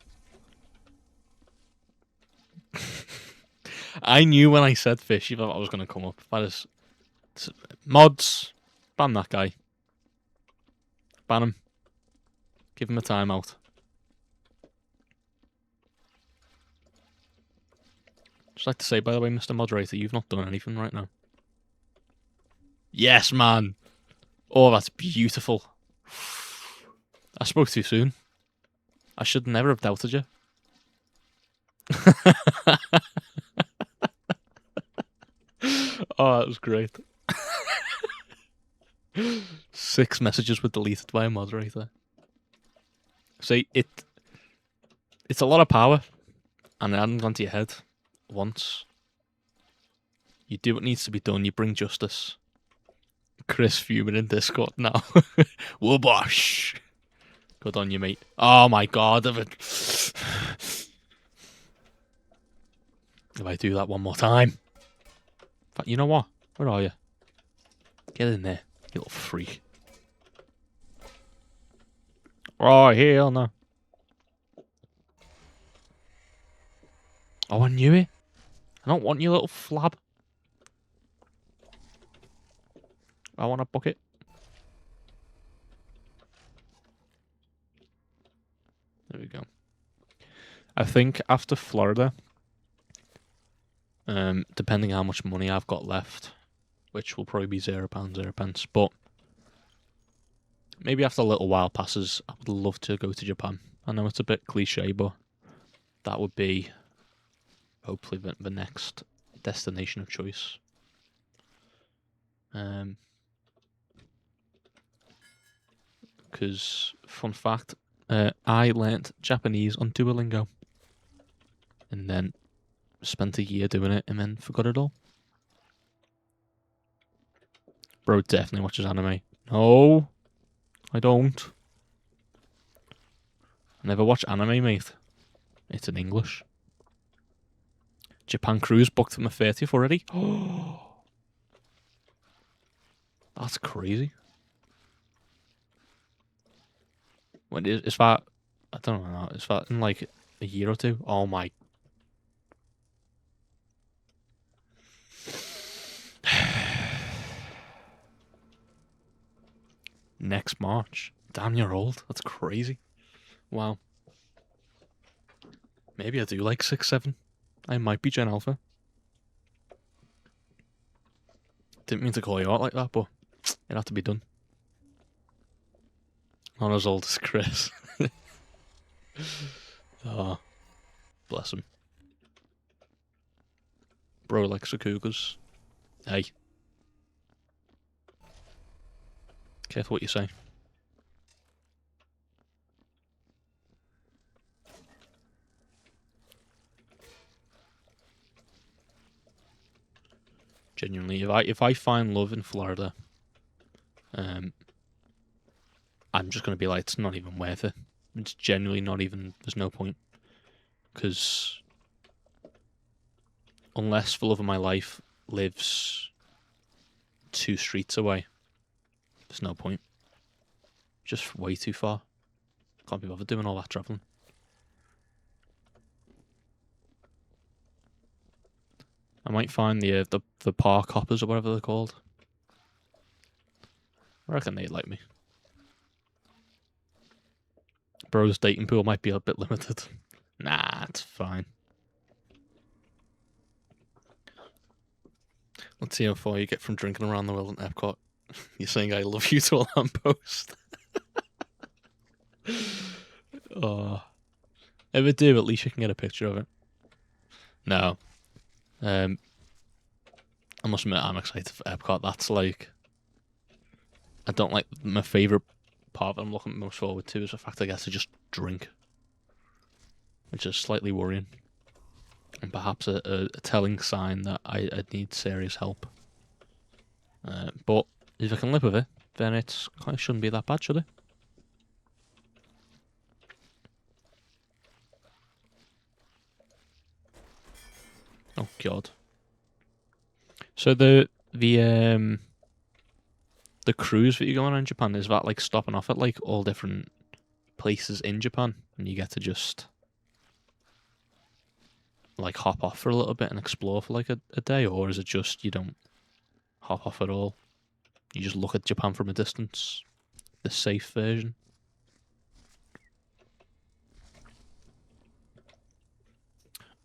I knew when I said fish, you thought I was going to come up. That is... Mods, ban that guy. Ban him. Give him a timeout. Just like to say, by the way, Mr. Moderator, you've not done anything right now. Yes, man. Oh, that's beautiful. I spoke too soon. I should never have doubted you. Oh, that was great. 6 messages were deleted by a moderator. See, it's a lot of power, and it hadn't gone to your head once. You do what needs to be done. You bring justice. Chris fuming in Discord now. Whoa-bosh. Good on you, mate. Oh my god. If I do that one more time. In fact, you know what? Where are you? Get in there, you little freak. Oh, hell no. Oh, I knew it. I don't want you, little flab. I want a bucket. There we go. I think after Florida, depending how much money I've got left, which will probably be £0, 0 pence, but maybe after a little while passes, I would love to go to Japan. I know it's a bit cliche, but that would be hopefully the next destination of choice. Because, fun fact, I learnt Japanese on Duolingo. And then spent a year doing it and then forgot it all. Bro definitely watches anime. No, I don't. I never watch anime, mate. It's in English. Japan cruise booked for my 30th already. Oh, that's crazy. When is that? I don't know. Is that in like a year or two? Oh my. Next March. Damn, you're old. That's crazy. Wow. Maybe I do like 6, 7. I might be Gen Alpha. Didn't mean to call you out like that, but it had to be done. Not as old as Chris. Oh, bless him. Bro likes the Cougars. Hey. Careful what you say. Genuinely, if I find love in Florida, I'm just gonna be like, it's not even worth it. It's genuinely not even. There's no point, because unless the love of my life lives 2 streets away, there's no point. Just way too far. Can't be bothered doing all that traveling. I might find the park hoppers or whatever they're called. I reckon they'd like me. Bro's dating pool might be a bit limited. Nah, it's fine. Let's see how far you get from drinking around the world in Epcot. You're saying I love you to a lamppost. Oh. If I do, at least you can get a picture of it. No. I must admit, I'm excited for Epcot. That's like... I don't like... My favourite part that I'm looking most forward to is the fact I get to just drink. Which is slightly worrying. And perhaps a telling sign that I need serious help. But if I can live with it, then it shouldn't be that bad, should it? Oh god. So the cruise that you're going on in Japan, is that like stopping off at like all different places in Japan, and you get to just like hop off for a little bit and explore for like a day, or is it just you don't hop off at all? You just look at Japan from a distance, the safe version.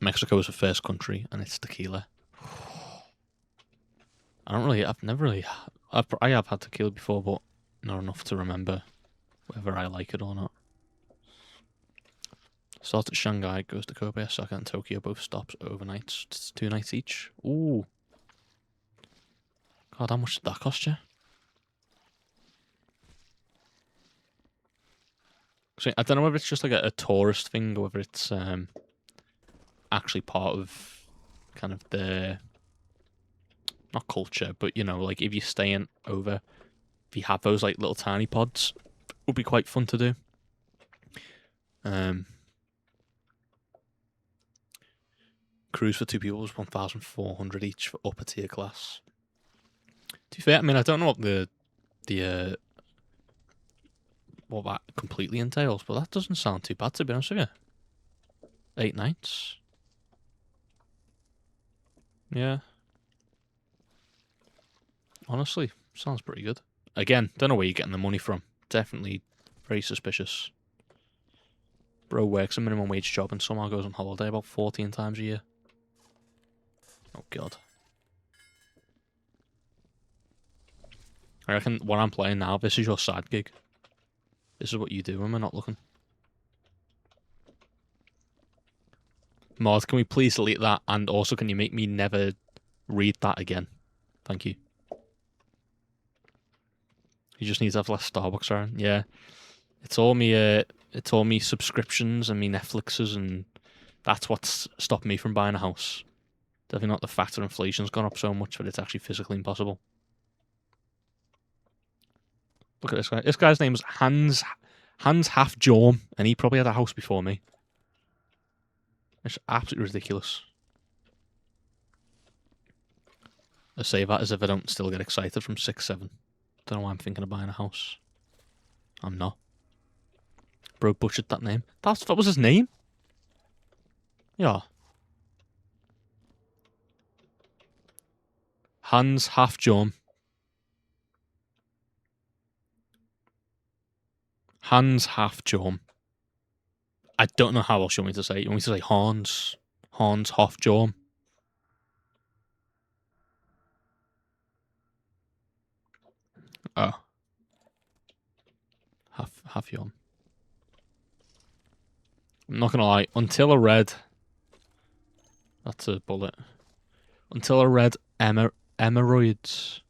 Mexico is the first country, and it's tequila. I've never really, I have had tequila before, but not enough to remember whether I like it or not. Starts at Shanghai, goes to Kobe, Osaka, and Tokyo. Both stops overnight. It's 2 nights each. Ooh. God, how much did that cost you? So I don't know whether it's just like a tourist thing or whether it's actually part of kind of the, not culture, but you know, like if you're staying over, if you have those like little tiny pods, it would be quite fun to do. Cruise for 2 people was 1,400 each for upper tier class. To be fair, I mean, I don't know what the what that completely entails, but that doesn't sound too bad, to be honest with you. 8 nights. Yeah. Honestly, sounds pretty good. Again, don't know where you're getting the money from. Definitely very suspicious. Bro works a minimum wage job and somehow goes on holiday about 14 times a year. Oh, God. I reckon what I'm playing now, this is your side gig. This is what you do when we're not looking. Mod, can we please delete that? And also, can you make me never read that again? Thank you. You just need to have less Starbucks around. Yeah. It's all me subscriptions and me Netflixes, and that's what's stopped me from buying a house. Definitely not the fact that inflation's gone up so much that it's actually physically impossible. Look at this guy. This guy's name's Hans Half Jorm, and he probably had a house before me. It's absolutely ridiculous. I say that as if I don't still get excited from 6-7. Don't know why I'm thinking of buying a house. I'm not. Bro butchered that name. That was his name? Yeah. Hans Half Jorm. Hans Half Jorm. I don't know how else you want me to say it. You want me to say Hans? Hans Half Jorm? Oh. Half Jorm. I'm not gonna lie. Until I read... That's a bullet. Until I read Emeroids.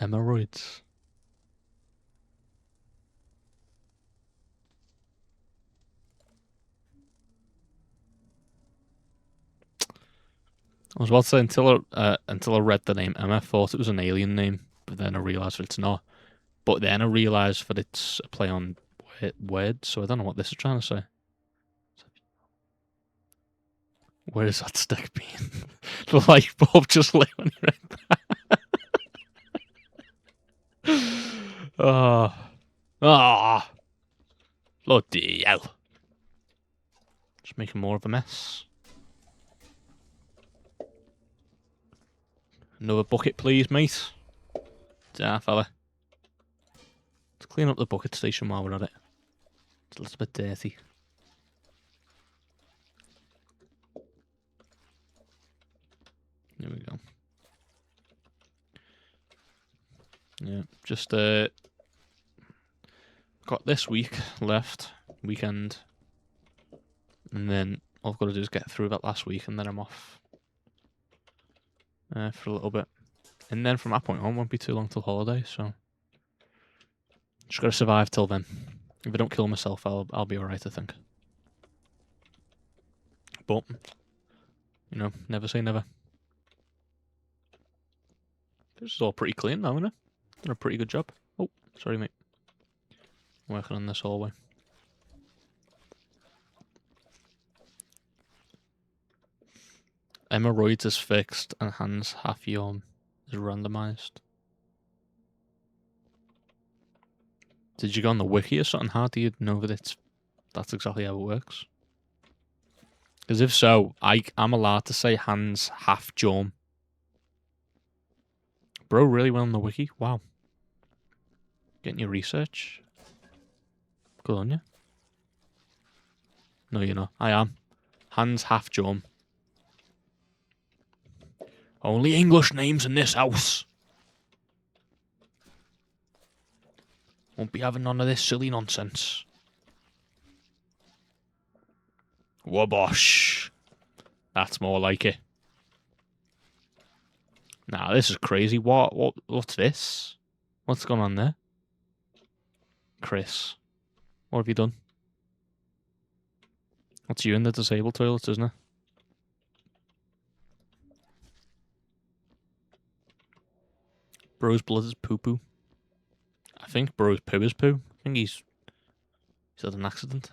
Emeroids. I was about to say until I read the name Emma, I thought it was an alien name, but then I realised that it's not. But then I realised that it's a play on words, so I don't know what this is trying to say. Where is that stick been? The light bulb just lit when you read that. Ah, bloody hell! Just making more of a mess. Another bucket, please, mate. Yeah, fella. Let's clean up the bucket station while we're at it. It's a little bit dirty. There we go. Yeah, just got this week left, weekend, and then all I've got to do is get through that last week, and then I'm off for a little bit. And then from that point on, won't be too long till holiday, so just got to survive till then. If I don't kill myself, I'll be alright, I think. But you know, never say never. This is all pretty clean now, isn't it? Done a pretty good job. Oh, sorry, mate. Working on this hallway. Emeroids is fixed and Hans Half-Yom is randomized. Did you go on the wiki or something? How do you know that that's exactly how it works? Because if so, I'm allowed to say hands half jump. Bro, really well on the wiki. Wow. Getting your research. Good on you. No, you're not. I am. Hands half jump. Only English names in this house. Won't be having none of this silly nonsense. Wabosh. That's more like it. Nah, this is crazy. What's this? What's going on there? Chris, what have you done? That's you in the disabled toilets, isn't it? Bro's blood is poo-poo. I think Bro's poo is poo. I think he's had an accident.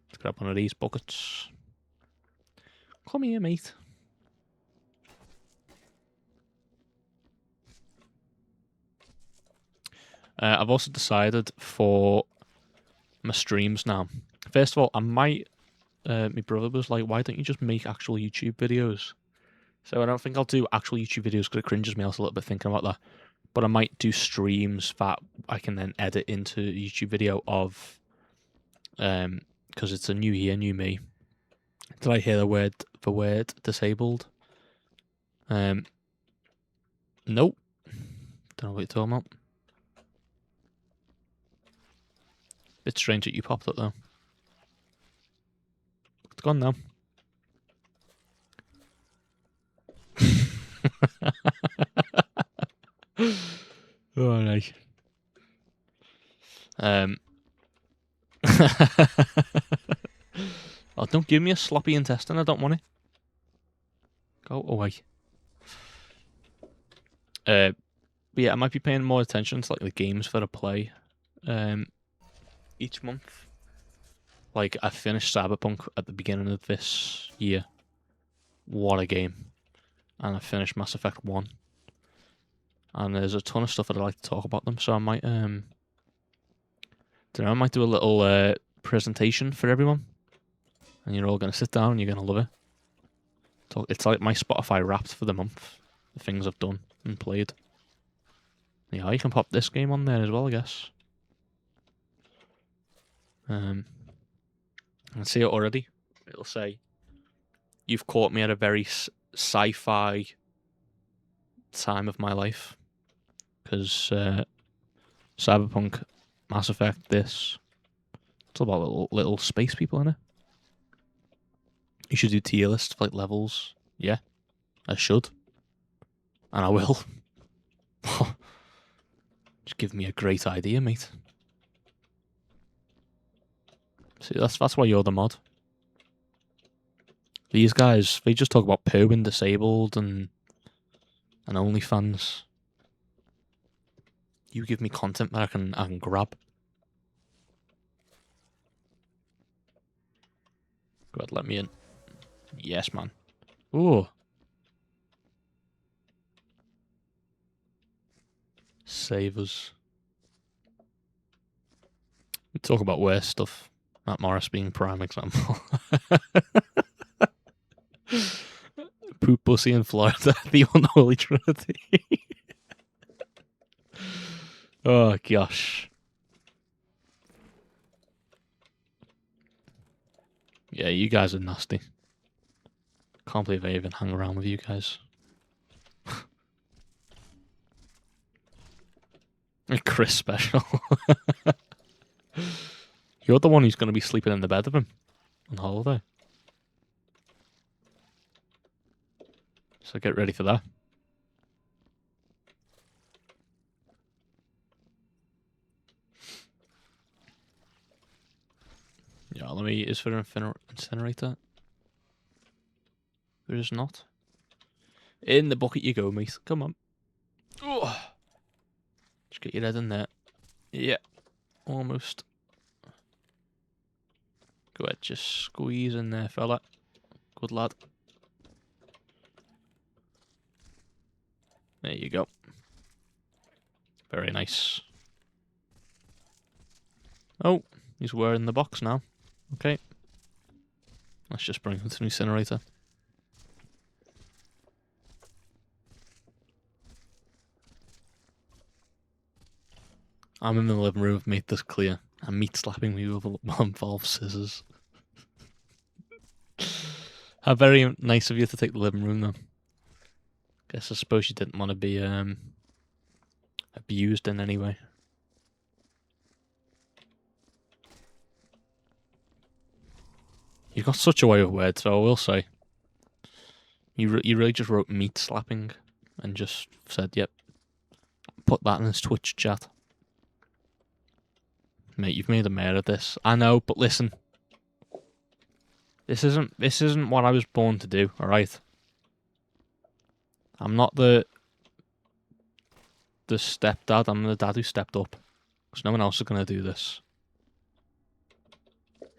Let's grab one of these buckets. Come here, mate. I've also decided for my streams now. First of all, I might... my brother was like, why don't you just make actual YouTube videos? So I don't think I'll do actual YouTube videos because it cringes me out a little bit thinking about that. But I might do streams that I can then edit into a YouTube video of... because it's a new year, new me. Did I hear the word disabled? Nope. Don't know what you're talking about. Bit strange that you popped up though. It's gone now. Oh, nice. Oh, don't give me a sloppy intestine. I don't want it. Go away. But yeah, I might be paying more attention to like the games that I play each month. Like I finished Cyberpunk at the beginning of this year. What a game! And I finished Mass Effect 1. And there's a ton of stuff that I'd like to talk about them. So I might I might do a little presentation for everyone. And you're all gonna sit down and you're gonna love it. It's like my Spotify Wrapped for the month. The things I've done and played. Yeah, you can pop this game on there as well, I guess. I can see it already. It'll say, "You've caught me at a very sci-fi time of my life." Because Cyberpunk, Mass Effect, this. It's all about little space people in it. You should do tier lists for like levels. Yeah, I should. And I will. Just give me a great idea, mate. See, that's why you're the mod. These guys, they just talk about poo and disabled and OnlyFans. You give me content that I can grab. Go ahead, let me in. Yes, man. Ooh. Save us. We talk about worse stuff. Matt Morris being prime example. Poop pussy in Florida, the unholy trinity. Oh gosh. Yeah, you guys are nasty. Can't believe I even hang around with you guys. A Chris special. You're the one who's going to be sleeping in the bed of him on holiday. So get ready for that. Yeah, let me... Is there an incinerator? There is not. In the bucket you go, mate. Come on. Oh. Just get your head in there. Yeah. Almost. Go ahead, just squeeze in there, fella. Good lad. There you go. Very nice. Oh, he's wearing the box now. Okay. Let's just bring him to the incinerator. I'm in the living room, I've made this clear. I'm meat slapping me with involved scissors. How very nice of you to take the living room, though. Guess I suppose you didn't want to be abused in any way. You got such a way with words, though, I will say. You really just wrote meat slapping and just said, yep, put that in his Twitch chat. Mate, you've made a mare of this. I know, but listen. This isn't what I was born to do, alright? I'm not the stepdad, I'm the dad who stepped up. Because no one else is going to do this.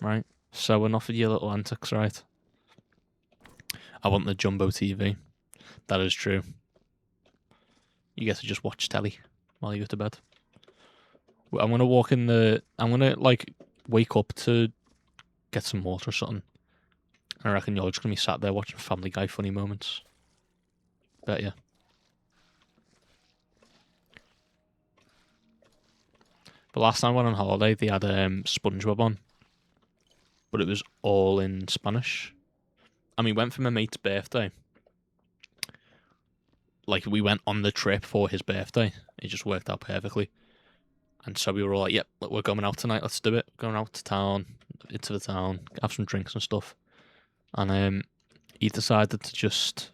Right? So enough of your little antics, right? I want the jumbo TV. That is true. You get to just watch telly while you go to bed. I'm going to walk in the... I'm going to, like, wake up to get some water or something. And I reckon you're just going to be sat there watching Family Guy funny moments. Bet ya. But last time I went on holiday, they had SpongeBob on. But it was all in Spanish. And we went for my mate's birthday. Like, we went on the trip for his birthday. It just worked out perfectly. And so we were all like, yep, we're going out tonight, let's do it. Going out to town, into the town, have some drinks and stuff. And he decided to just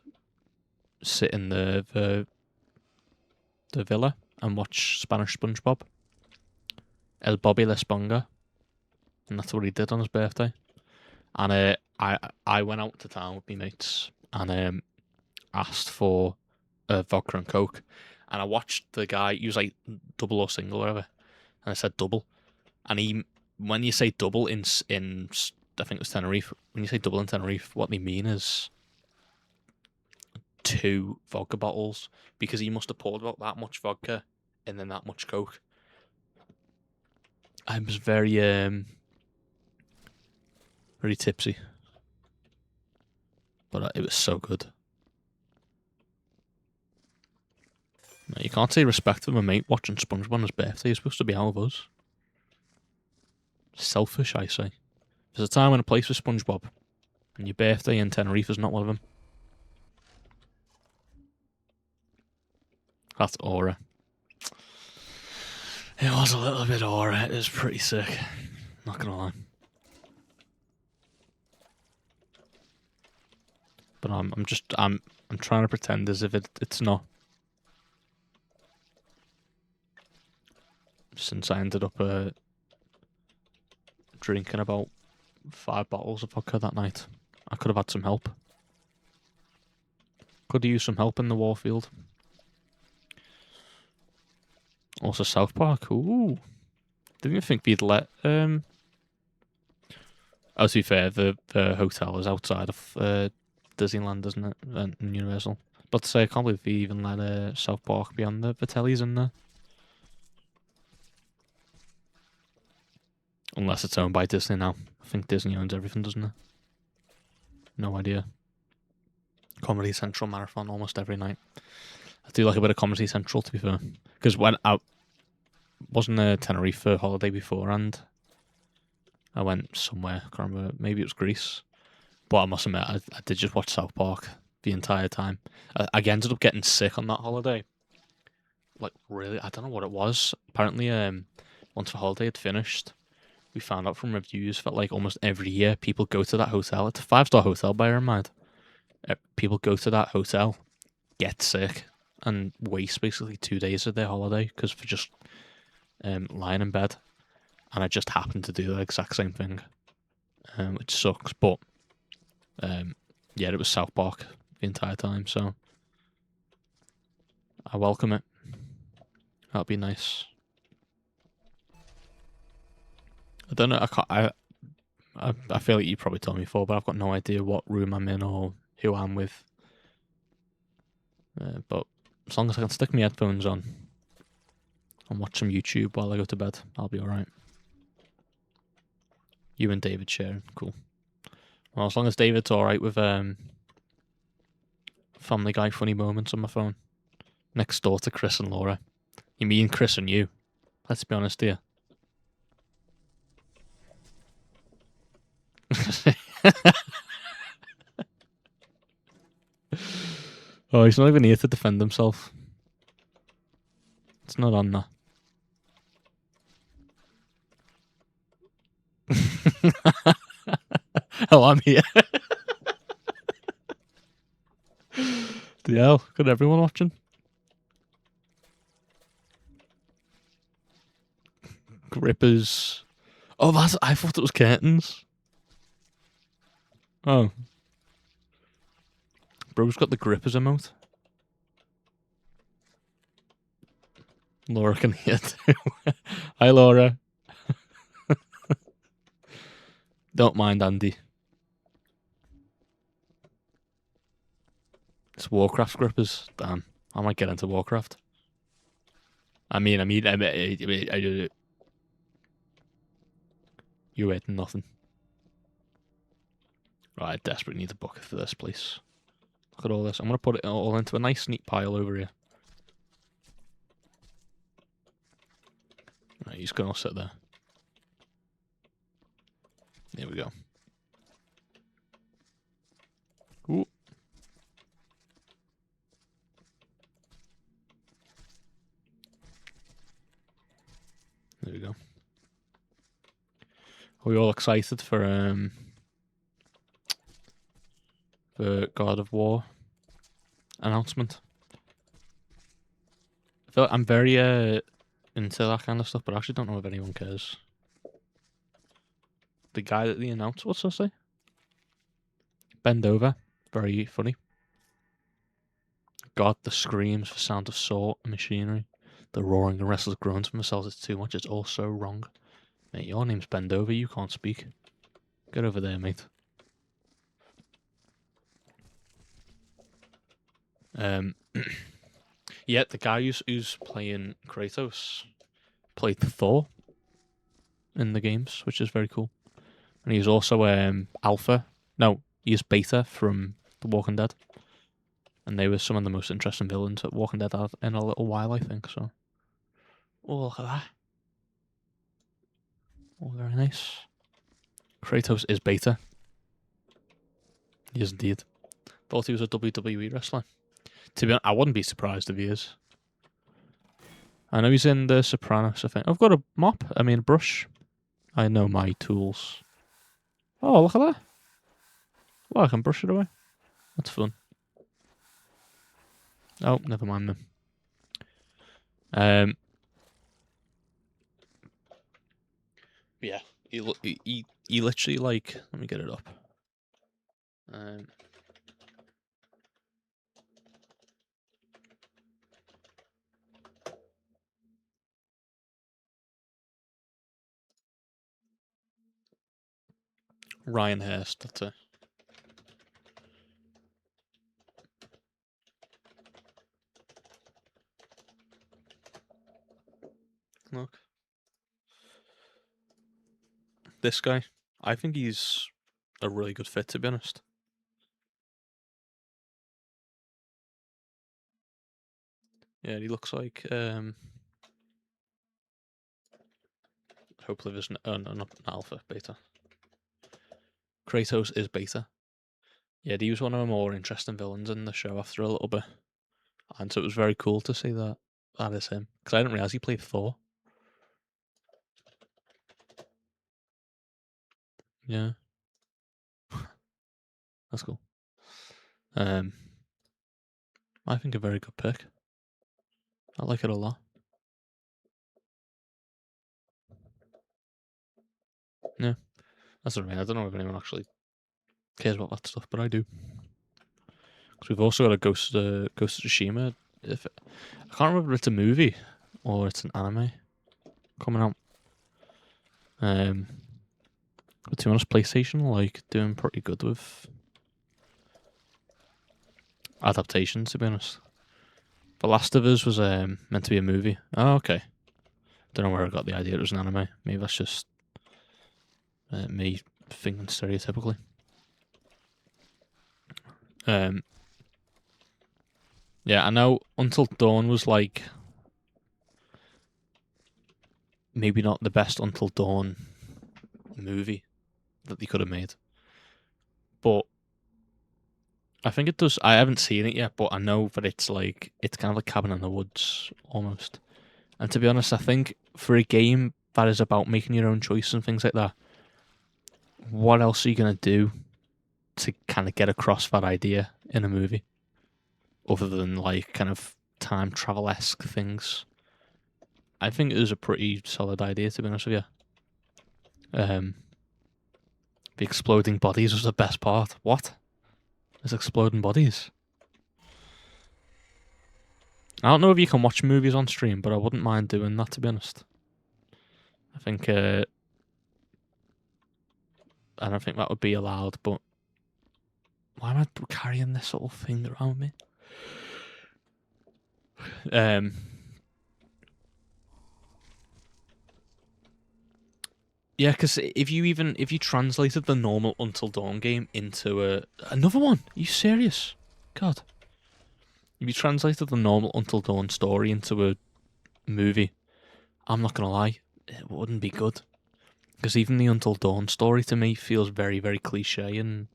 sit in the villa and watch Spanish SpongeBob. El Bobby La Esponja. And that's what he did on his birthday. And I went out to town with my mates and asked for a vodka and coke. And I watched the guy, he was like double or single or whatever. And I said double. And he, when you say double in I think it was Tenerife, when you say double in Tenerife, what they mean is 2 vodka bottles. Because he must have poured about that much vodka and then that much coke. I was very tipsy. But it was so good. No, you can't say respect to my mate watching SpongeBob on his birthday. He's supposed to be out of us. Selfish, I say. There's a time and a place for SpongeBob. And your birthday in Tenerife is not one of them. That's aura. It was a little bit aura. It was pretty sick. Not gonna lie. But I'm trying to pretend as if it's not. Since I ended up drinking about 5 bottles of vodka that night, I could have had some help. Could have used some help in the Warfield. Also, South Park. Ooh, didn't you think we'd let Oh, to be fair, the hotel is outside of Disneyland, isn't it? And Universal. But to say, I can't believe we even let South Park be on the tellies in there. Unless it's owned by Disney now. I think Disney owns everything, doesn't it? No idea. Comedy Central marathon almost every night. I do like a bit of Comedy Central, to be fair. Because when I wasn't a Tenerife for holiday beforehand, I went somewhere, I can't remember, maybe it was Greece. But I must admit, I did just watch South Park the entire time. I ended up getting sick on that holiday. Like, really, I don't know what it was. Apparently, once the holiday had finished, we found out from reviews that like almost every year people go to that hotel. It's a 5-star hotel, bear in mind. People go to that hotel, get sick, and waste basically 2 days of their holiday because for just lying in bed. And I just happened to do the exact same thing, which sucks. But yeah, it was South Park the entire time, so I welcome it. That'll be nice. I don't know. I feel like you probably told me before, but I've got no idea what room I'm in or who I'm with. But as long as I can stick my headphones on and watch some YouTube while I go to bed, I'll be alright. You and David sharing. Cool. Well, as long as David's alright with Family Guy funny moments on my phone. Next door to Chris and Laura. You mean Chris and you? Let's be honest here. Oh, he's not even here to defend himself. It's not on that. Oh, I'm here. The hell? Got everyone watching? Grippers. Oh, I thought it was curtains. Oh. Bro's got the grippers emote. Laura can hear too. Hi, Laura. Don't mind Andy. It's Warcraft grippers. Damn. I might get into Warcraft. I mean, you're waiting nothing. Right, I desperately need a bucket for this place. Look at all this. I'm going to put it all into a nice, neat pile over here. Right, he's going to sit there. There we go. Ooh. There we go. Are we all excited for God of War announcement? I feel like I'm very into that kind of stuff, but I actually don't know if anyone cares. The guy that they announced, what's that say? Bend over. Very funny. God, the screams for sound of saw and machinery. The roaring and restless groans from themselves, it's too much, it's all so wrong. Mate, your name's Bend Over, you can't speak. Get over there, mate. Yeah, the guy who's playing Kratos played Thor in the games, which is very cool. And he's also Alpha. No, he's Beta from The Walking Dead. And they were some of the most interesting villains that Walking Dead had in a little while, I think. So, oh, look at that. Oh, very nice. Kratos is Beta. He is indeed. Thought he was a WWE wrestler. To be honest, I wouldn't be surprised if he is. I know he's in The Sopranos, I think. I've got a mop. I mean, a brush. I know my tools. Oh, look at that. Well, I can brush it away. That's fun. Oh, never mind then. Yeah, he literally, like, let me get it up. Ryan Hurst, that's it. Look. This guy, I think he's a really good fit, to be honest. Yeah, he looks like, hopefully there's not alpha, beta. Kratos is beta. Yeah, he was one of the more interesting villains in the show after a little bit. And so it was very cool to see that is him. Because I didn't realise he played Thor. Yeah. That's cool. I think a very good pick. I like it a lot. Yeah. That's what I mean. I don't know if anyone actually cares about that stuff, but I do. Because we've also got a Ghost of Tsushima. I can't remember if it's a movie or it's an anime coming out. But to be honest, PlayStation like doing pretty good with adaptations. To be honest, The Last of Us was meant to be a movie. Oh, okay. Don't know where I got the idea it was an anime. Maybe that's just Me thinking stereotypically. Yeah, I know Until Dawn was like maybe not the best Until Dawn movie that they could have made, but I think it does. I haven't seen it yet, but I know that it's kind of like Cabin in the Woods almost. And to be honest, I think for a game that is about making your own choice and things like that, what else are you gonna do to kind of get across that idea in a movie, other than like kind of time travel esque things? I think it was a pretty solid idea, to be honest with you. The exploding bodies was the best part. What? There's exploding bodies. I don't know if you can watch movies on stream, but I wouldn't mind doing that, to be honest. I think I don't think that would be allowed, but why am I carrying this little thing around me? Yeah, because if you translated the normal Until Dawn game into another one, are you serious? God, if you translated the normal Until Dawn story into a movie, I'm not gonna lie, it wouldn't be good. Because even the Until Dawn story to me feels very, very cliche, and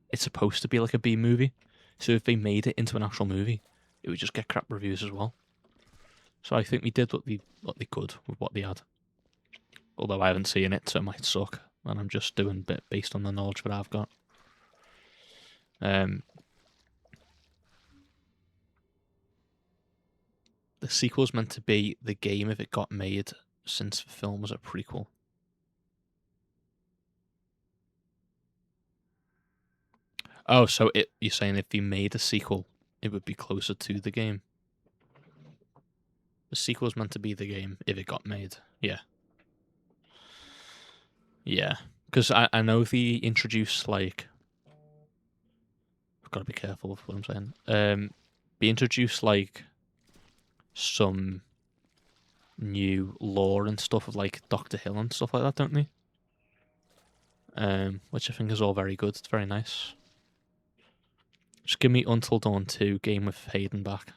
it's supposed to be like a B movie. So if they made it into an actual movie, it would just get crap reviews as well. So I think we did what they could with what they had. Although I haven't seen it, so it might suck, and I'm just doing a bit based on the knowledge that I've got. The sequel's meant to be the game if it got made, since the film was a prequel. Oh, so you're saying if they made a sequel, it would be closer to the game? The sequel's meant to be the game if it got made. Yeah. Yeah. Because I know they introduce, like... I've got to be careful with what I'm saying. They introduce, like, some new lore and stuff of, like, Dr. Hill and stuff like that, don't they? Which I think is all very good. It's very nice. Just give me Until Dawn 2 game with Hayden back.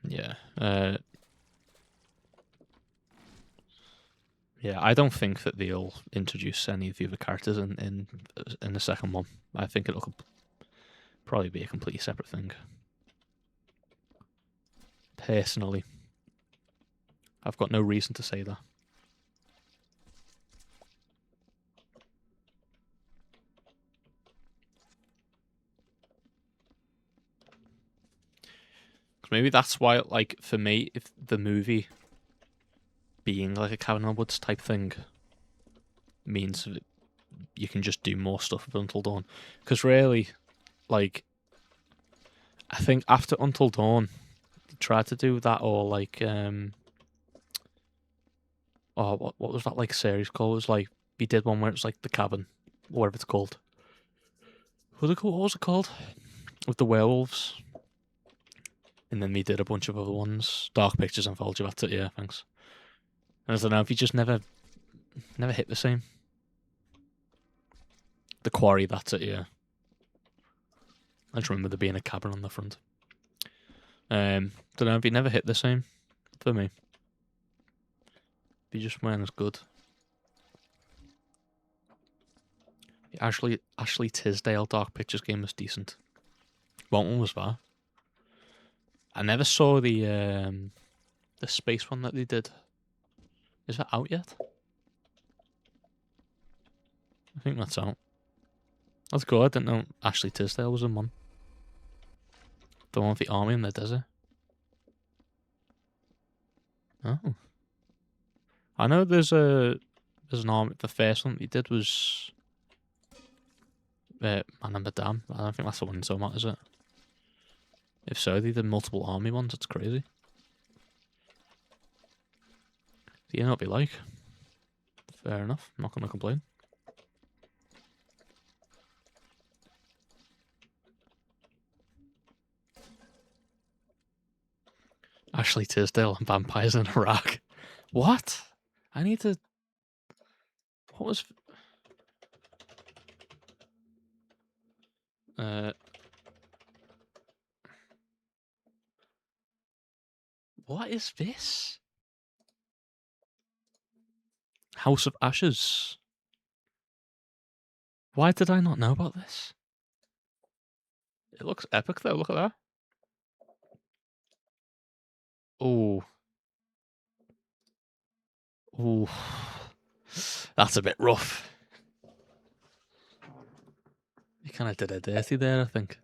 Yeah. Yeah, I don't think that they'll introduce any of the other characters in the second one. I think it'll probably be a completely separate thing. Personally, I've got no reason to say that. Maybe that's why, like, for me, if the movie being like a Cabin in the Woods type thing means that you can just do more stuff with Until Dawn. Because really, like, I think after Until Dawn, they tried to do that, or like, what was that like series called? It was like, we did one where it's like The Cabin, or whatever it's called. What was it called? With the werewolves. And then we did a bunch of other ones. Dark Pictures Anthology, that's it, yeah, thanks. And I don't know, if you just never hit the same. The Quarry, that's it, yeah. I just remember there being a cabin on the front. Don't know, if you never hit the same for me. If you just weren't as good. The Ashley Tisdale Dark Pictures game was decent. What one was that? I never saw the space one that they did. Is that out yet? I think that's out. That's cool. I didn't know Ashley Tisdale was in one. The one with the army in the desert. Oh. I know there's an army. The first one they did was Man and Madame. I don't think that's the one in Zomat, is it? If so, they did multiple army ones. It's crazy. Do you know what they like? Fair enough. I'm not going to complain. Ashley Tisdale and vampires in Iraq. What? I need to. What was? What is this? House of Ashes. Why did I not know about this? It looks epic though. Look at that. Oh. Oh. That's a bit rough. You kind of did it dirty there, I think.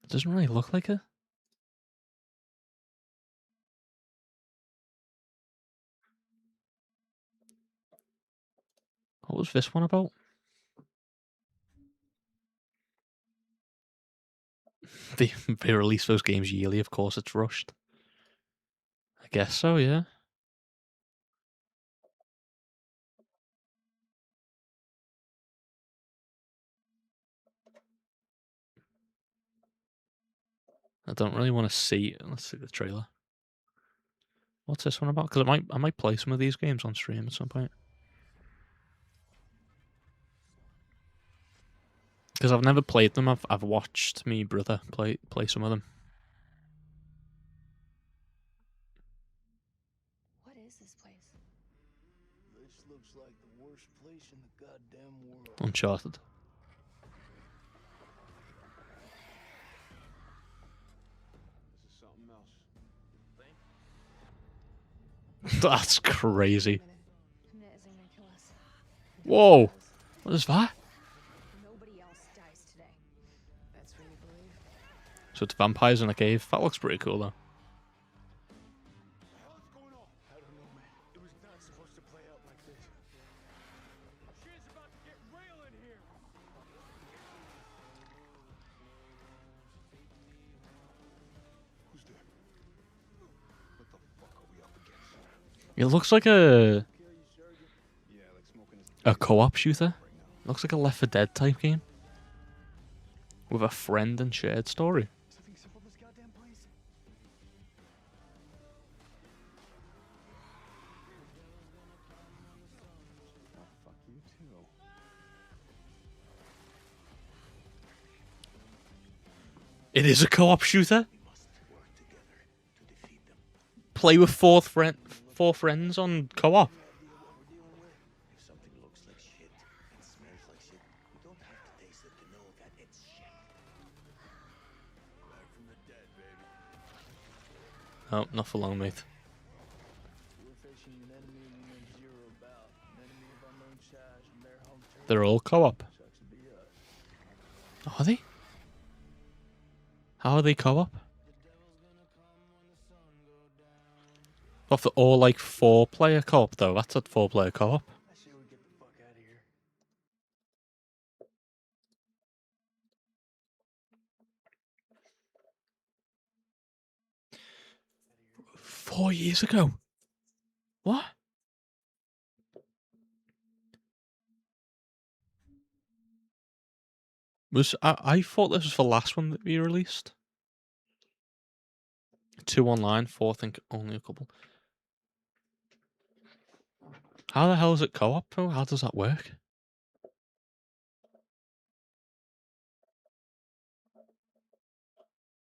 It doesn't really look like it. What was this one about? They release those games yearly, of course it's rushed. I guess so, yeah. I don't really want to see. Let's see the trailer. What's this one about? Because I might play some of these games on stream at some point. Because I've never played them. I've watched me brother play some of them. What is this place? This looks like the worst place in the goddamn world. Uncharted. This is something else. That's crazy. Annette isn't gonna kill us. Whoa! What is that? Nobody else dies today. That's what you believe? So it's vampires in a cave. That looks pretty cool though. What the hell is going on? I don't know, man. It was not supposed to play out like this. Shit's about to get real in here. Who's there? What the fuck are we up against? It looks like a Yeah, like smoking his co-op shooter. right now. Looks like a Left 4 Dead type game. With a friend and shared story. Something simple this goddamn place? Oh, fuck you too. It is a co-op shooter. We must work together to defeat them. Play with four friends on co-op. If something looks like shit and smells like shit, you don't have to taste it to know that it's shit. Back from the dead, baby. Oh, not for long, mate. We're facing an enemy we know zero about. An enemy of unknown size and their home turf. They're all co-op. Sucks to be us. Are they? How are they co-op? Oh, they're all like 4-player co-op though. That's a 4-player co-op. I say we get the fuck out of here. 4 years ago. What? I thought this was the last one that we released. 2 online, 4 I think only a couple. How the hell is it co-op though? How does that work?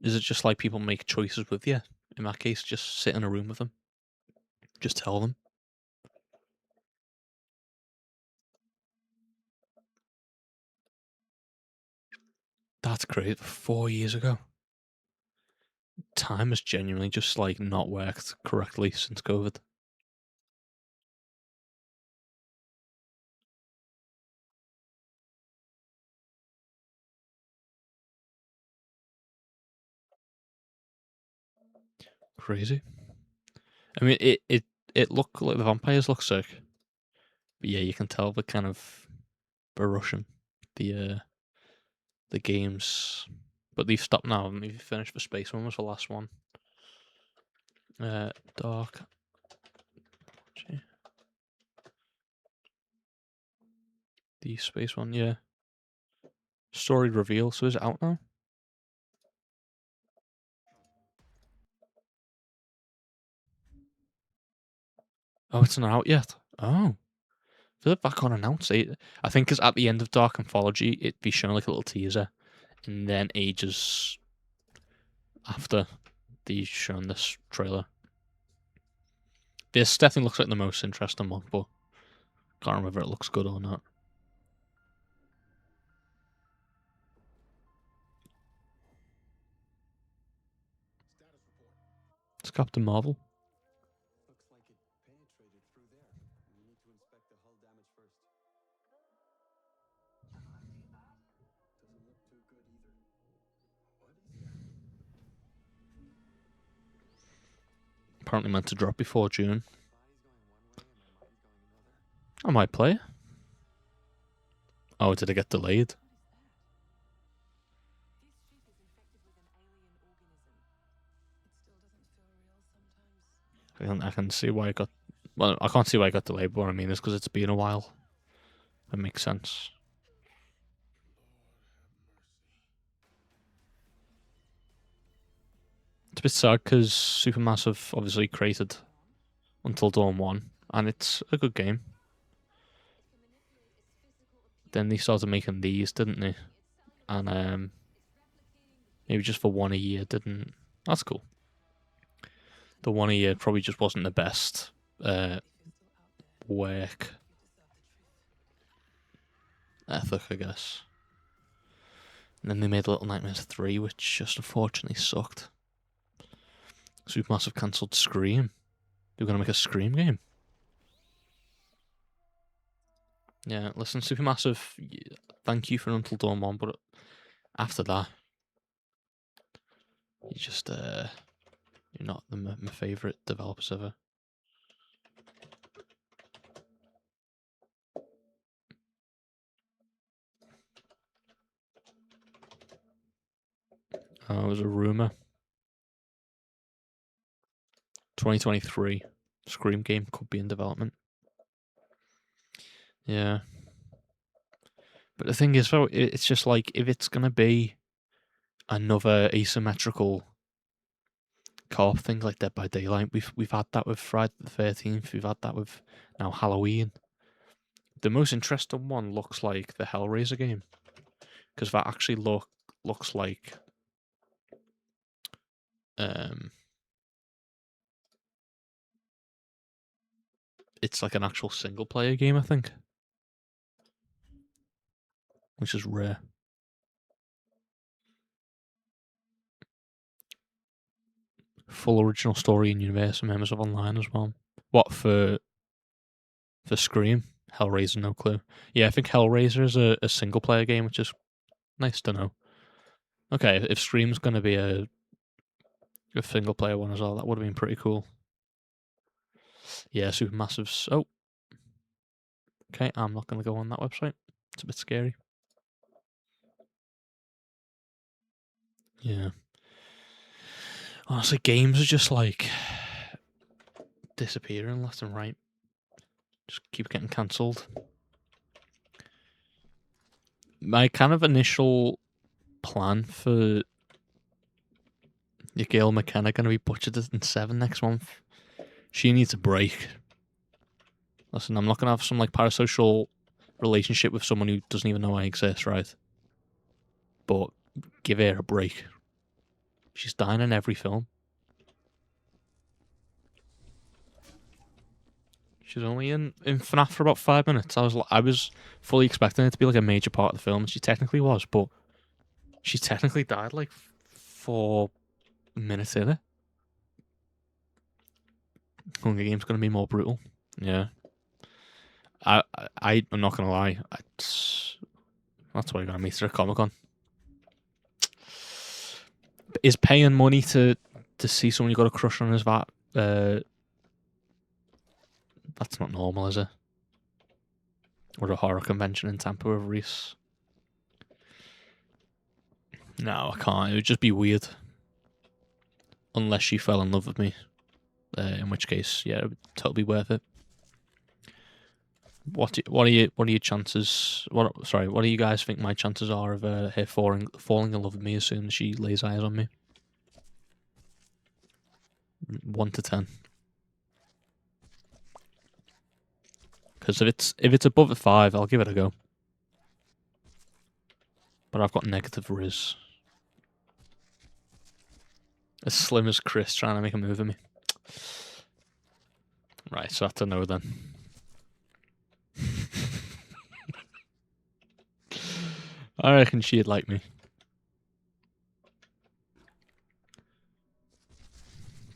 Is it just like people make choices with you? In that case, just sit in a room with them. Just tell them. That's great. 4 years ago. Time has genuinely just like not worked correctly since COVID. Crazy. I mean, it looked like the vampires look sick, but yeah, you can tell the kind of Russian the games, but they've stopped now and they've finished. The space one was the last one. Dark. Gee. The space one, yeah. Story reveal. So is it out now? Oh, it's not out yet. Oh. I feel like that got announced. I think because at the end of Dark Anthology, it'd be shown like a little teaser. And then ages after they shown this trailer. This definitely looks like the most interesting one, but can't remember if it looks good or not. Status report. It's Captain Marvel. Looks like it penetrated through there. We need to inspect the hull damage first. Doesn't look too good either. What is that? Apparently meant to drop before June. My body's going one way and my mind's going another. I might play it. Oh, did it get delayed? I can see why it got. Well, I can't see why it got delayed, but what I mean is because it's been a while. That makes sense. It's a bit sad because Supermassive obviously created Until Dawn 1, and it's a good game. Then they started making these, didn't they? And maybe just for one a year didn't. That's cool. The one a year probably just wasn't the best work ethic, I guess. And then they made Little Nightmares 3, which just unfortunately sucked. Supermassive cancelled Scream. They were going to make a Scream game. Yeah, listen, Supermassive, thank you for Until Dawn 1, but after that, you just, you're not my favourite developers ever. It was a rumour. 2023, Scream game could be in development. Yeah. But the thing is, though, it's just like, if it's going to be another asymmetrical co-op thing like Dead by Daylight, we've had that with Friday the 13th, we've had that with now Halloween. The most interesting one looks like the Hellraiser game, because that actually looks like it's like an actual single player game, I think, which is rare. Full original story and universe and members of online as well. What for Scream? Hellraiser, no clue. Yeah, I think Hellraiser is a single player game, which is nice to know. Okay, if Scream's going to be a single player one as well, that would have been pretty cool. Yeah, Supermassive's. Oh. Okay, I'm not going to go on that website. It's a bit scary. Yeah. Honestly, games are just like disappearing left and right. Just keep getting cancelled. My kind of initial plan for your girl McKenna going to be butchered in 7 next month. She needs a break. Listen, I'm not going to have some like parasocial relationship with someone who doesn't even know I exist, right? But give her a break. She's dying in every film. She's only in FNAF for about 5 minutes. I was fully expecting it to be like a major part of the film, and she technically was, but she technically died like 4 minutes in it. Hunger Games going to be more brutal. Yeah. I'm not going to lie. That's why you're going to meet her at Comic-Con. Is paying money to see someone you got a crush on is that that's not normal, is it? Or a horror convention in Tampa with Reese. No, I can't. It would just be weird. Unless she fell in love with me. In which case, yeah, it would totally be worth it. What are your chances? What do you guys think my chances are of her falling in love with me as soon as she lays eyes on me? 1 to 10. Because if it's above a 5, I'll give it a go. But I've got negative riz. As slim as Chris trying to make a move at me. Right, so that's a no then. I reckon she'd like me.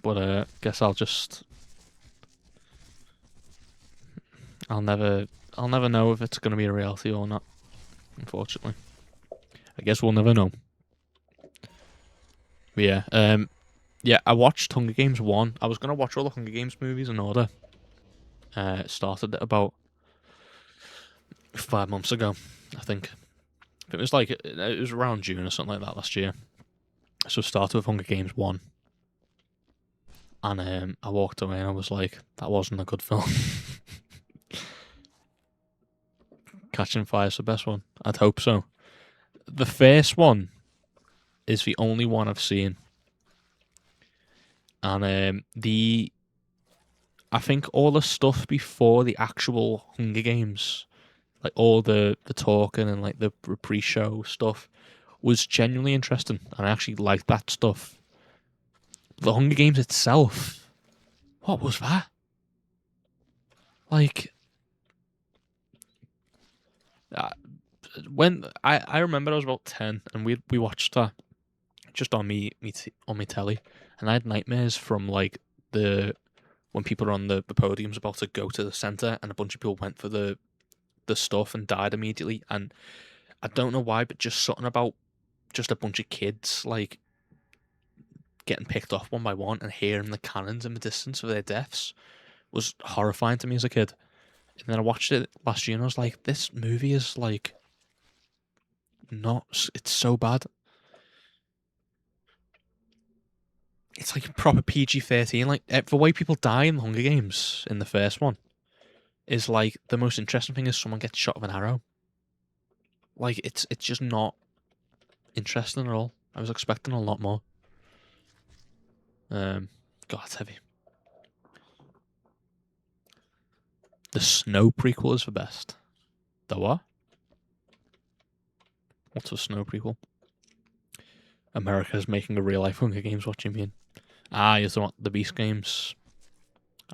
But guess I'll never know if it's gonna be a reality or not. Unfortunately. I guess we'll never know. But yeah, I watched Hunger Games 1. I was gonna watch all the Hunger Games movies in order. Started it about 5 months ago, I think. It was like it was around June or something like that last year. So started with Hunger Games 1. And I walked away and I was like, that wasn't a good film. Catching Fire's the best one. I'd hope so. The first one is the only one I've seen. And I think all the stuff before the actual Hunger Games, like all the talking and like the pre-show stuff, was genuinely interesting, and I actually liked that stuff. The Hunger Games itself, what was that? Like, when I remember I was about 10, and we watched that just on on me telly, and I had nightmares from like when people are on the podiums about to go to the center, and a bunch of people went for the stuff and died immediately, and I don't know why, but just something about just a bunch of kids like getting picked off one by one and hearing the cannons in the distance of their deaths was horrifying to me as a kid. And then I watched it last year and I was like, this movie is like not. It's so bad. It's like proper PG-13. Like the way people die in the Hunger Games in the first one is like the most interesting thing is someone gets shot with an arrow. Like it's just not interesting at all. I was expecting a lot more. God, it's heavy. The Snow prequel is the best. The what? What's a Snow prequel? America's making a real life Hunger Games. What do you mean? Ah, you're talking about the Beast Games.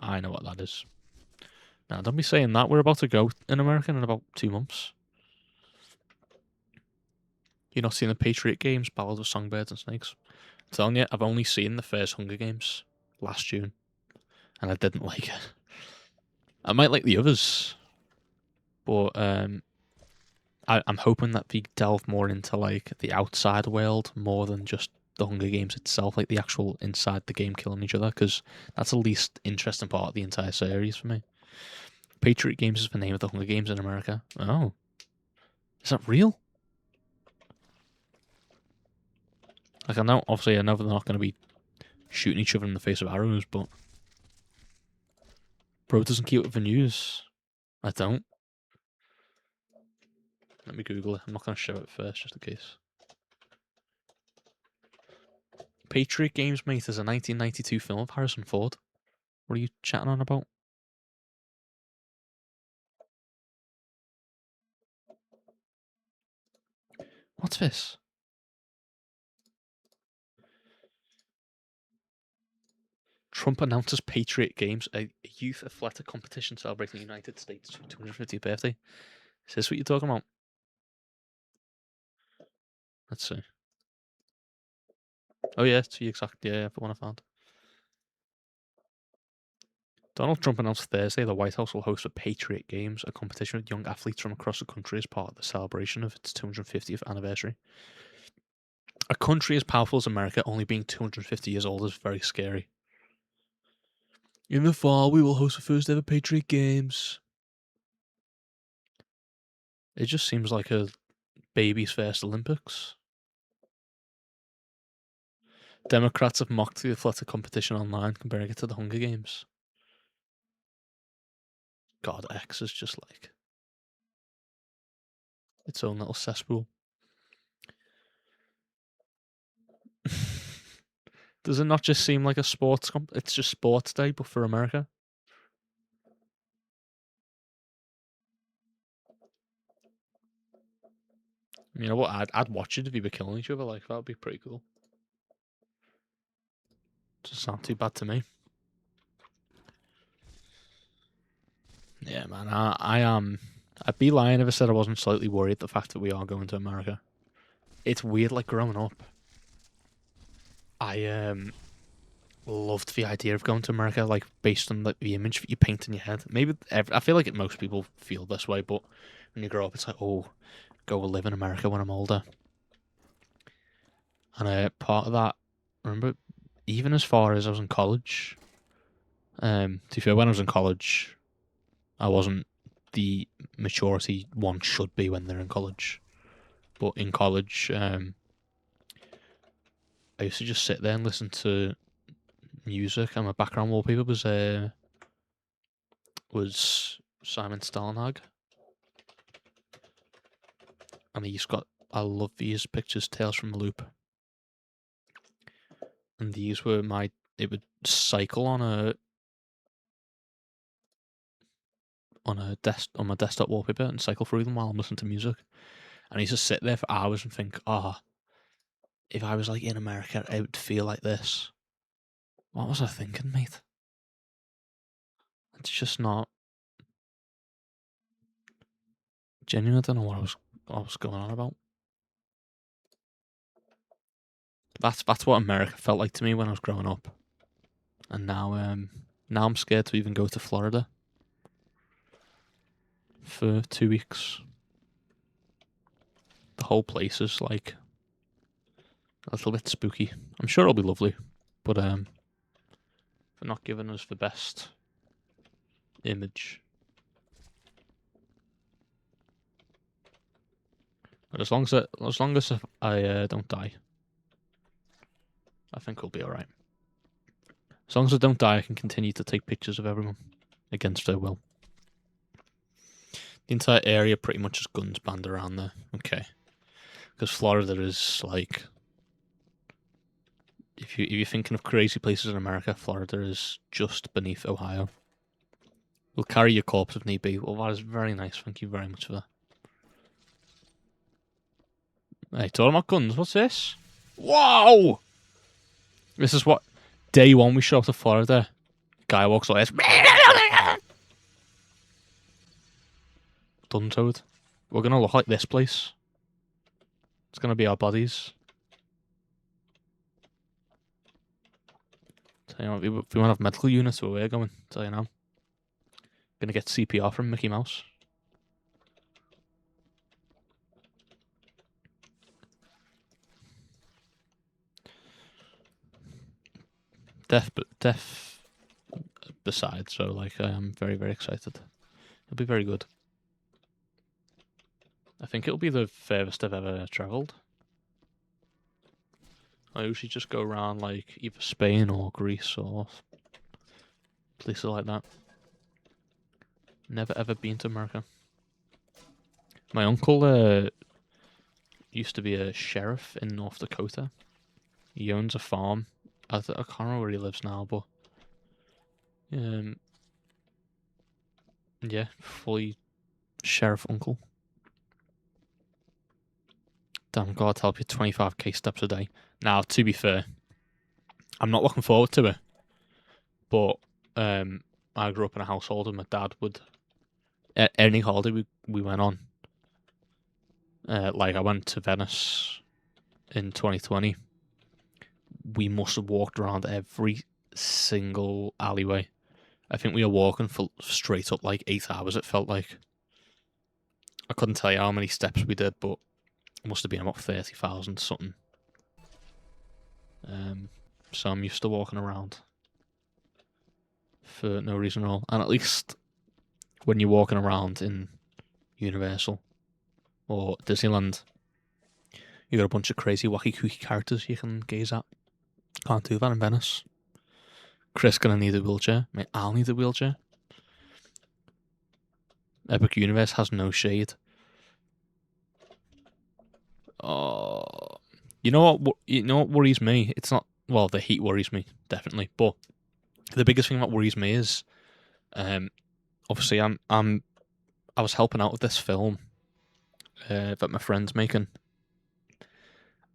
I know what that is. Now, don't be saying that. We're about to go in America in about 2 months. You're not seeing the Patriot Games, Ballad of Songbirds and Snakes. I'm telling you, I've only seen the first Hunger Games last June, and I didn't like it. I might like the others, but I'm hoping that they delve more into like the outside world more than just the Hunger Games itself, like the actual inside the game killing each other, because that's the least interesting part of the entire series for me. Patriot Games is the name of the Hunger Games in America. Oh, is that real? Like I know they're not going to be shooting each other in the face with arrows, but bro doesn't keep up with the news. I don't. Let me Google it. I'm not going to show it first, just in case. Patriot Games, mate, is a 1992 film of Harrison Ford. What are you chatting on about? What's this? Trump announces Patriot Games, a youth athletic competition celebrating the United States' 250th birthday. Is this what you're talking about? Let's see. Oh yeah, it's the exact the one I found. Donald Trump announced Thursday the White House will host the Patriot Games, a competition with young athletes from across the country as part of the celebration of its 250th anniversary. A country as powerful as America only being 250 years old is very scary. In the fall, we will host the first ever Patriot Games. It just seems like a baby's first Olympics. Democrats have mocked the athletic competition online, comparing it to the Hunger Games. God, X is just like its own little cesspool. Does it not just seem like a sports it's just sports day, but for America? You know what? I'd watch it if you were killing each other. Like, that would be pretty cool. Doesn't sound too bad to me. Yeah, man. I am. I'd be lying if I said I wasn't slightly worried the fact that we are going to America. It's weird, like growing up. I loved the idea of going to America, like based on like the image that you paint in your head. Maybe I feel like most people feel this way, but when you grow up, it's like, oh, go live in America when I'm older. And part of that, I remember, even as far as I was in college. To be fair, when I was in college, I wasn't the maturity one should be when they're in college. But in college, I used to just sit there and listen to music, and my background wallpaper was Simon Stalnhag, and he's got, I love these pictures, Tales from the Loop, and these were it would cycle on my desktop wallpaper and cycle through them while I'm listening to music, and I used to sit there for hours and think, if I was like in America, it would feel like this. What was I thinking, mate? It's just not genuine. I don't know what I was going on about. That's what America felt like to me when I was growing up, and now I'm scared to even go to Florida for 2 weeks. The whole place is like a little bit spooky. I'm sure it'll be lovely, but they're not giving us the best image. But as long as I don't die, I think we'll be alright. As long as I don't die, I can continue to take pictures of everyone against their will. The entire area pretty much has guns banned around there. Okay. Because Florida is like, if you're thinking of crazy places in America, Florida is just beneath Ohio. We'll carry your corpse if need be. Well, that is very nice. Thank you very much for that. Hey, talking about guns, what's this? Whoa! This is what, day one we show up to Florida. Guy walks like this. Duntoed. We're gonna look like this place. It's gonna be our bodies. Tell you what, if we want to have medical units where we're going, tell you now. Gonna get CPR from Mickey Mouse. Death beside, so like I am very, very excited. It'll be very good. I think it'll be the furthest I've ever travelled. I usually just go around like either Spain or Greece or places like that. Never ever been to America. My uncle used to be a sheriff in North Dakota. He owns a farm. I can't remember where he lives now, but yeah, fully sheriff uncle. Damn, God help you, 25k steps a day. Now, to be fair, I'm not looking forward to it, but I grew up in a household and my dad would, any holiday we went on, like I went to Venice in 2020, we must have walked around every single alleyway. I think we were walking for straight up like 8 hours, it felt like. I couldn't tell you how many steps we did, but it must have been about 30,000 something. So I'm used to walking around for no reason at all. And at least when you're walking around in Universal or Disneyland, you got a bunch of crazy wacky kooky characters you can gaze at. Can't do that in Venice. Chris gonna need a wheelchair. Mate, I'll need a wheelchair. Epic Universe has no shade. Oh, you know what? You know what worries me? It's not. Well, the heat worries me definitely, but the biggest thing that worries me is, obviously, I was helping out with this film that my friend's making,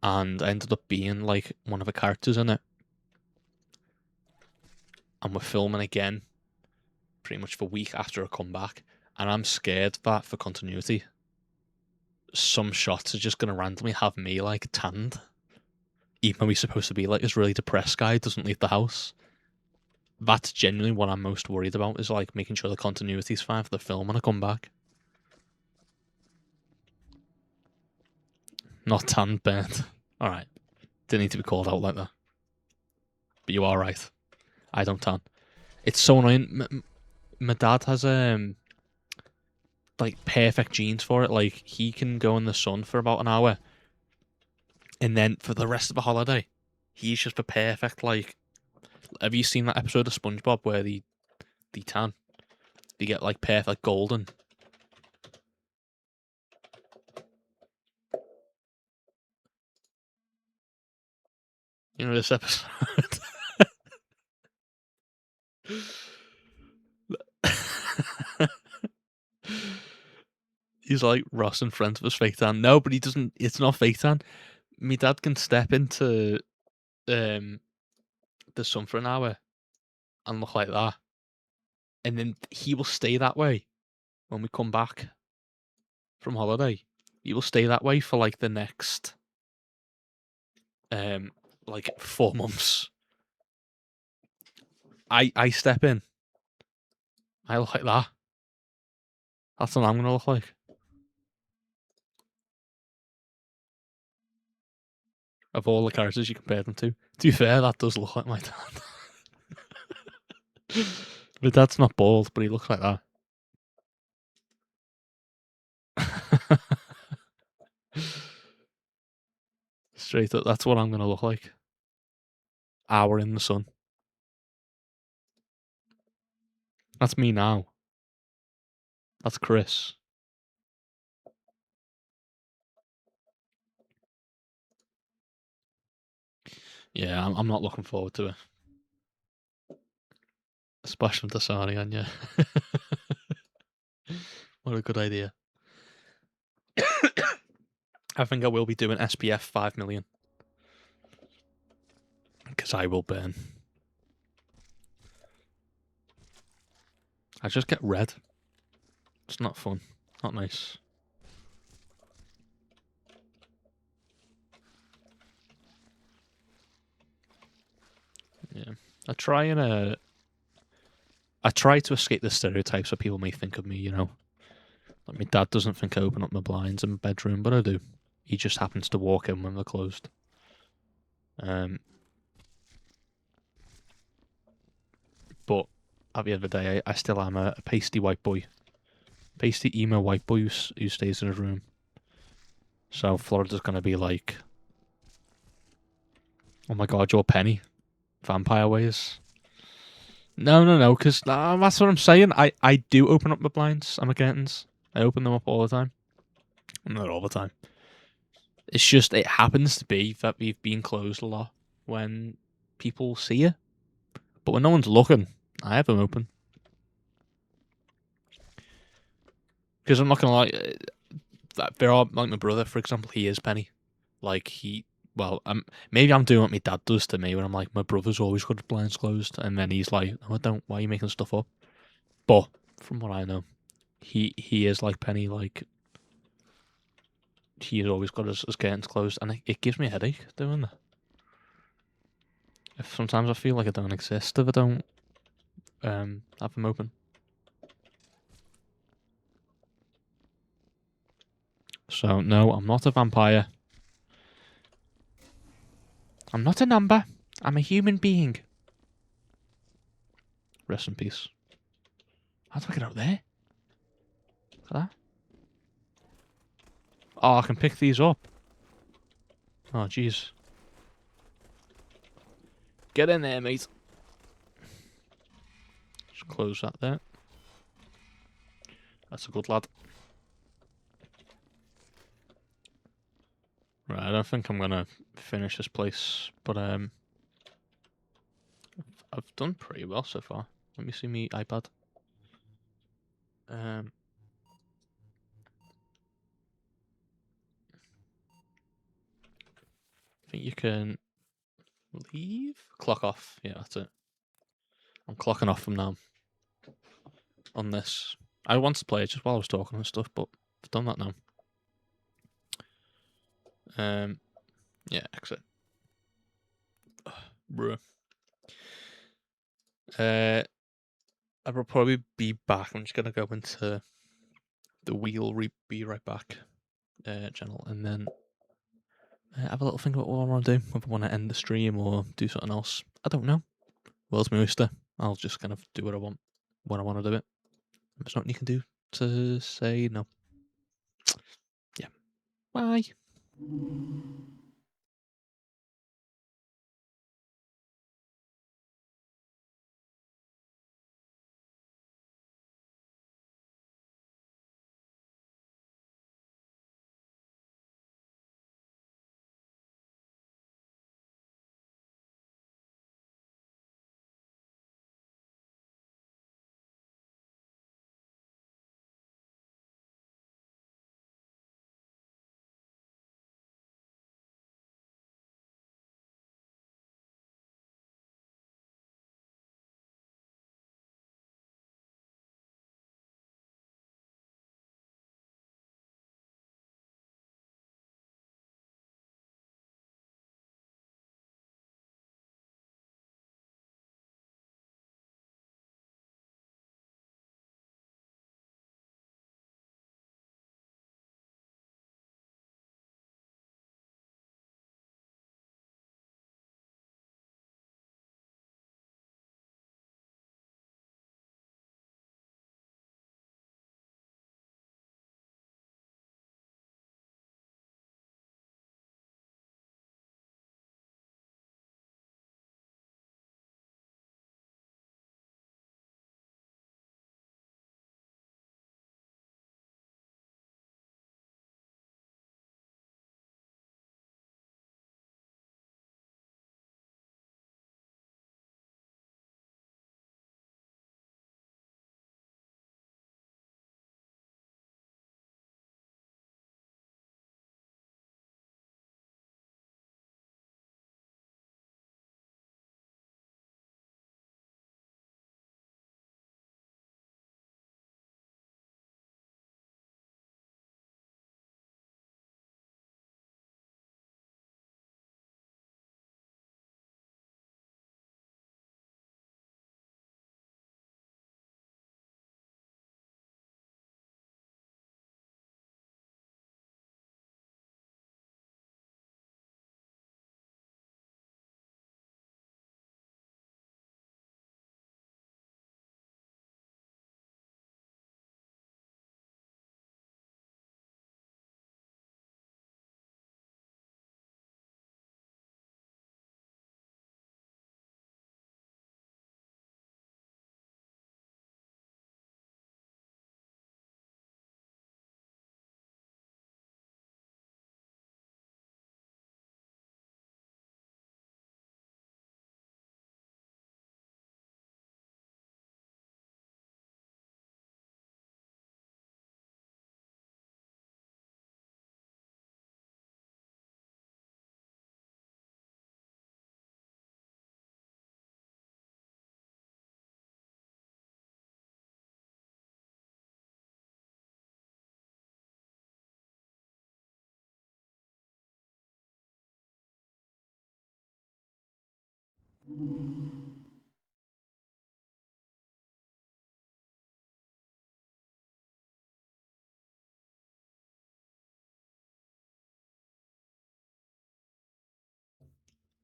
and I ended up being like one of the characters in it, and we're filming again, pretty much the week after I come back, and I'm scared that for continuity, some shots are just gonna randomly have me like tanned, even though he's supposed to be like this really depressed guy who doesn't leave the house. That's genuinely what I'm most worried about, is like making sure the continuity's fine for the film when I come back. Not tanned, burnt. Alright. Didn't need to be called out like that. But you are right. I don't tan. It's so annoying. My dad has like perfect genes for it. Like he can go in the sun for about an hour, and then for the rest of the holiday, he's just the perfect like. Have you seen that episode of SpongeBob where they tan? They get like perfect golden. You know this episode. He's like Ross and Friends was fake tan. No, but he doesn't. It's not fake tan. My dad can step into the sun for an hour and look like that, and then he will stay that way when we come back from holiday. He will stay that way for like the next like 4 months. I step in. I look like that. That's what I'm gonna look like. Of all the characters you compare them to be fair, that does look like my dad. My dad's not bald, but he looks like that. Straight up, that's what I'm gonna look like. Hour in the sun. That's me now. That's Chris. Yeah, I'm not looking forward to it. Splash some Dasani on you. What a good idea. I think I will be doing SPF 5 million. Because I will burn. I just get red. It's not fun. Not nice. Yeah. I try to escape the stereotypes that people may think of me, you know. Like my dad doesn't think I open up my blinds in my bedroom, but I do. He just happens to walk in when they're closed. But at the end of the day, I still am a pasty white boy. Pasty emo white boy who stays in his room. So Florida's gonna be like, oh my god, you're Penny. Vampire ways. No, because that's what I'm saying. I do open up my blinds and my curtains. I open them up all the time. Not all the time. It's just, it happens to be that we've been closed a lot when people see you. But when no one's looking, I have them open. Because I'm not going to lie, there are, like my brother, for example, he is Penny. Like, maybe I'm doing what my dad does to me, where I'm like, my brother's always got his blinds closed. And then he's like, no, I don't. Why are you making stuff up? But, from what I know, he is like Penny, like, he's always got his curtains closed. And it gives me a headache doing that. Sometimes I feel like I don't exist if I don't have them open. So, no, I'm not a vampire. I'm not a number. I'm a human being. Rest in peace. How do I get out there? Look at that. Oh, I can pick these up. Oh, jeez. Get in there, mate. Just close that there. That's a good lad. Right, I don't think I'm gonna finish this place, but I've done pretty well so far. Let me see me iPad. I think you can leave, clock off. Yeah, that's it. I'm clocking off from now on this. I wanted to play it just while I was talking and stuff, but I've done that now. Yeah, exit. Bruh. I will probably be back. I'm just gonna go into the be right back channel and then have a little think about what I want to do. Whether I want to end the stream or do something else. I don't know. World's my oyster. I'll just kind of do what I want when I want to do it. There's nothing you can do to say no. Yeah. Bye.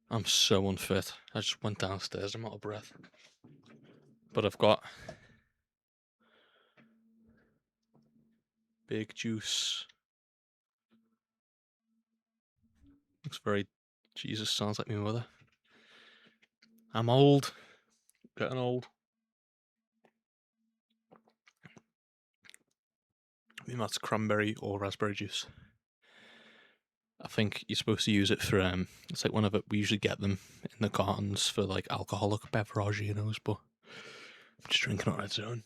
I'm so unfit. I just went downstairs. I'm out of breath. But I've got big juice. Looks very. Jesus, sounds like my mother. I'm old. Getting old. I mean, that's cranberry or raspberry juice. I think you're supposed to use it for it's like whenever we usually get them in the cartons for like alcoholic beverages, but I'm just drinking on its own.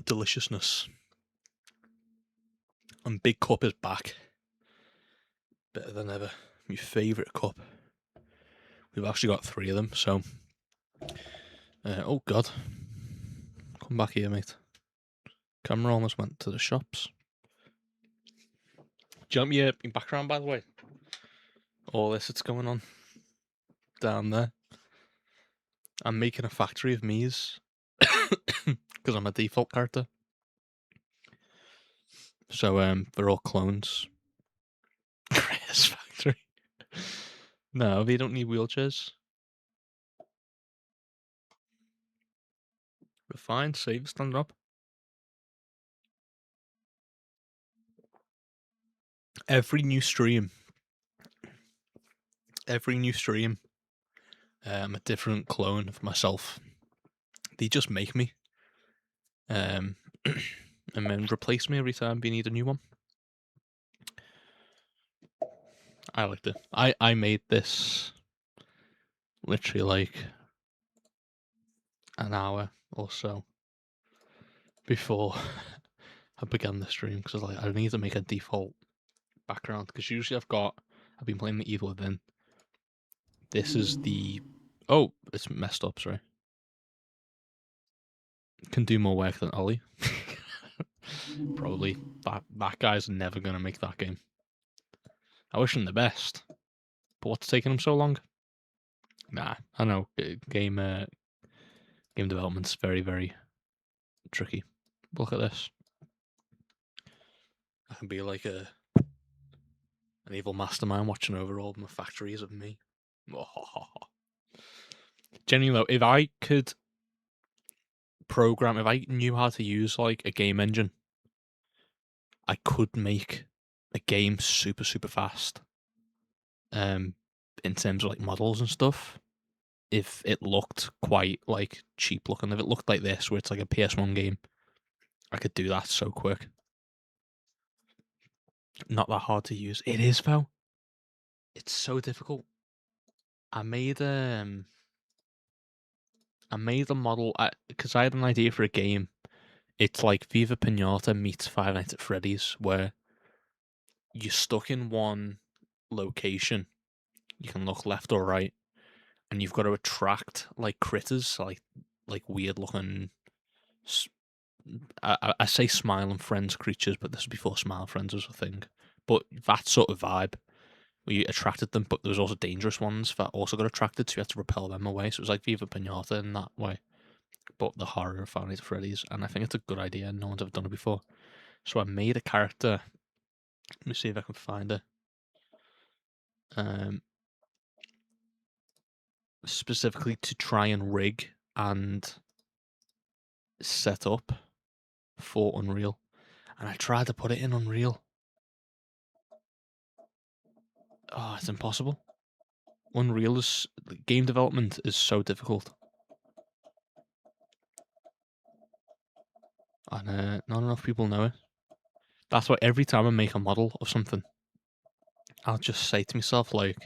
Deliciousness. And Big Cup is back. Better than ever. My favourite cup. We've actually got 3 of them, so oh god. Come back here, mate. Camera almost went to the shops. Do you want me in background, by the way? All this that's going on down there. I'm making a factory of me's because I'm a default character. So they're all clones. Chris factory. No, they don't need wheelchairs. We're fine. Save, stand up. Every new stream, I'm a different clone of myself. They just make me, and then replace me every time we need a new one. I liked it. I made this literally like an hour or so before I began the stream because I was like, I need to make a default background because usually I've been playing the Evil Within. This is the it's messed up. Sorry, can do more work than Ollie. Probably that guy's never gonna make that game. I wish him the best, but what's taking him so long? Nah, I know game development's very, very tricky. Look at this. I can be like an evil mastermind watching over all my factories of me. Genuinely though, if I could program, if I knew how to use like a game engine, I could make a game super, super fast. In terms of like models and stuff. If it looked quite like cheap looking, if it looked like this, where it's like a PS1 game, I could do that so quick. Not that hard to use. It is though. It's so difficult. I made a model because I had an idea for a game. It's like Viva Pinata meets Five Nights at Freddy's, where you're stuck in one location. You can look left or right, and you've got to attract like critters, like weird looking. I say Smile and Friends creatures, but this was before Smile Friends was a thing. But that sort of vibe where you attracted them, but there was also dangerous ones that also got attracted, so you had to repel them away. So it was like Viva Pinata in that way, but the horror of Five Nights at Freddy's. And I think it's a good idea. No one's ever done it before. So I made a character. Let me see if I can find it. Specifically to try and rig and set up for Unreal. And I tried to put it in Unreal. Oh, it's impossible. Unreal is game development is so difficult, and not enough people know it. That's why every time I make a model of something, I'll just say to myself like,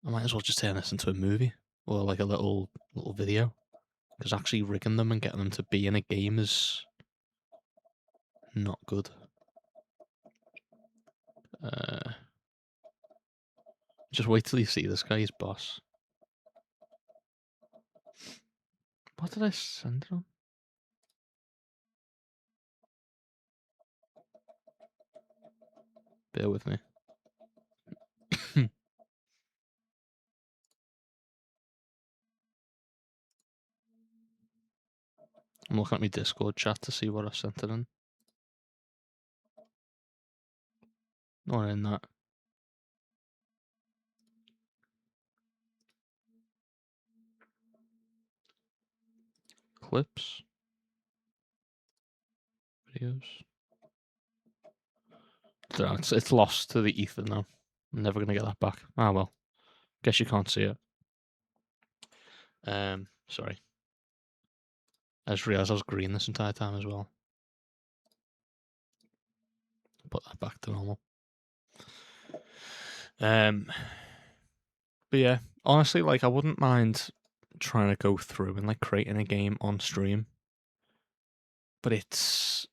I might as well just turn this into a movie or like a little video, because actually rigging them and getting them to be in a game is not good. Just wait till you see this guy's boss. What did I send it on? Bear with me. I'm looking at my Discord chat to see what I sent it in. Not in that. Clips. Videos. It's lost to the ether now. I'm never going to get that back. Ah, well. Guess you can't see it. Sorry. I just realised I was green this entire time as well. Put that back to normal. But yeah, honestly, like I wouldn't mind trying to go through and like creating a game on stream, but it's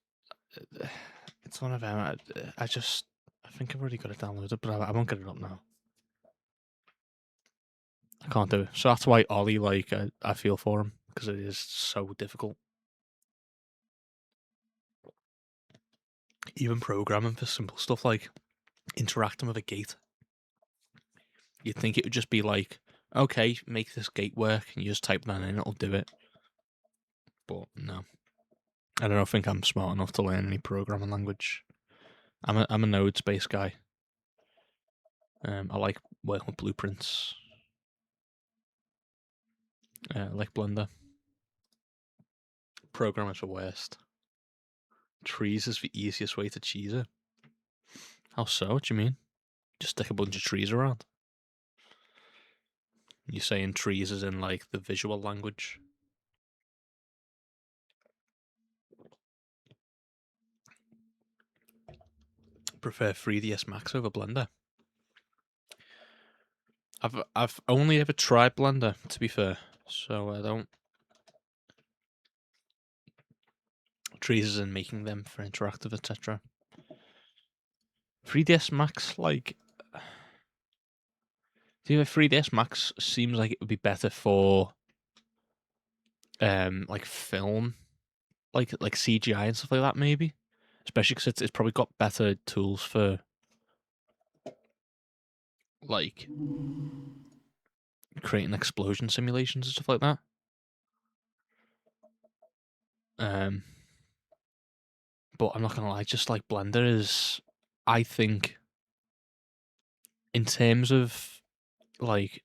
one of them. I think I've already got it downloaded, but I won't get it up now. I can't do it. So that's why Ollie, like, I feel for him because it is so difficult. Even programming for simple stuff like interacting with a gate. You'd think it would just be like, okay, make this gate work, and you just type that in, it'll do it. But no. I don't think I'm smart enough to learn any programming language. I'm a nodes-based guy. I like working with blueprints. I like Blender. Programmers are worst. Trees is the easiest way to cheese it. How so? What do you mean? Just stick a bunch of trees around. You're saying trees is in like the visual language? Prefer 3ds Max over Blender. I've only ever tried Blender, to be fair, so I don't. Trees is in making them for interactive, etc. 3ds Max, like, do you know 3ds Max seems like it would be better for like film, like CGI and stuff like that, maybe. Especially because it's probably got better tools for like creating explosion simulations and stuff like that. But I'm not gonna lie, just like Blender is, I think, in terms of like,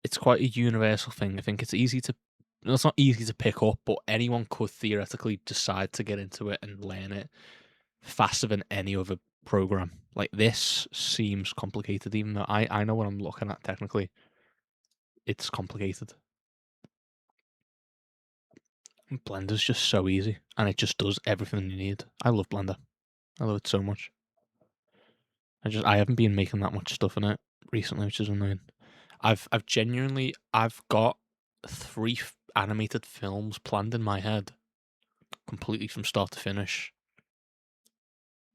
it's quite a universal thing. I think it's easy to, well, it's not easy to pick up, but anyone could theoretically decide to get into it and learn it faster than any other program. Like this seems complicated, even though I know what I'm looking at technically. It's complicated. Blender's just so easy, and it just does everything you need. I love Blender. I love it so much. I haven't been making that much stuff in it recently, which is annoying. I've got 3 animated films planned in my head, completely from start to finish,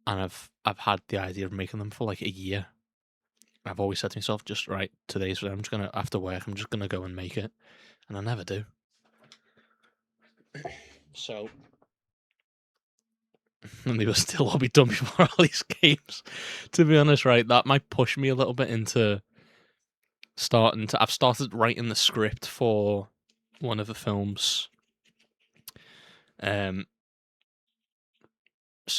and I've had the idea of making them for like a year. I've always said to myself, just right, today's I'm just gonna, after work, I'm just gonna go and make it, and I never do. So, and they will still all be done before all these games. To be honest, right, that might push me a little bit into starting to. I've started writing the script for one of the films. So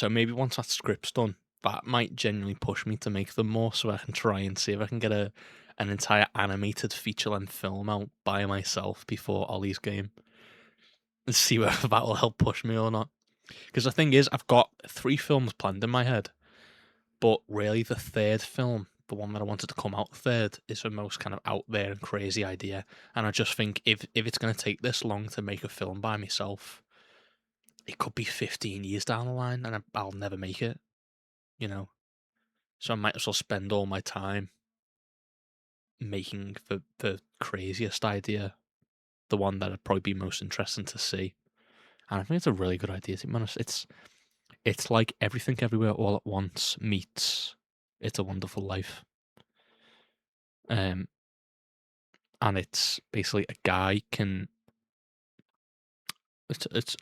maybe once that script's done, that might genuinely push me to make them more, so I can try and see if I can get an entire animated feature-length film out by myself before Ollie's game, and see whether that will help push me or not. Because the thing is, I've got 3 films planned in my head, but really the 3rd film, the one that I wanted to come out 3rd, is the most kind of out there and crazy idea. And I just think if it's going to take this long to make a film by myself, it could be 15 years down the line and I'll never make it, you know? So I might as well spend all my time making the craziest idea, the one that I'd probably be most interesting to see. And I think it's a really good idea, to be honest. It's like Everything Everywhere All at Once meets It's a Wonderful Life. And it's basically a guy can. It's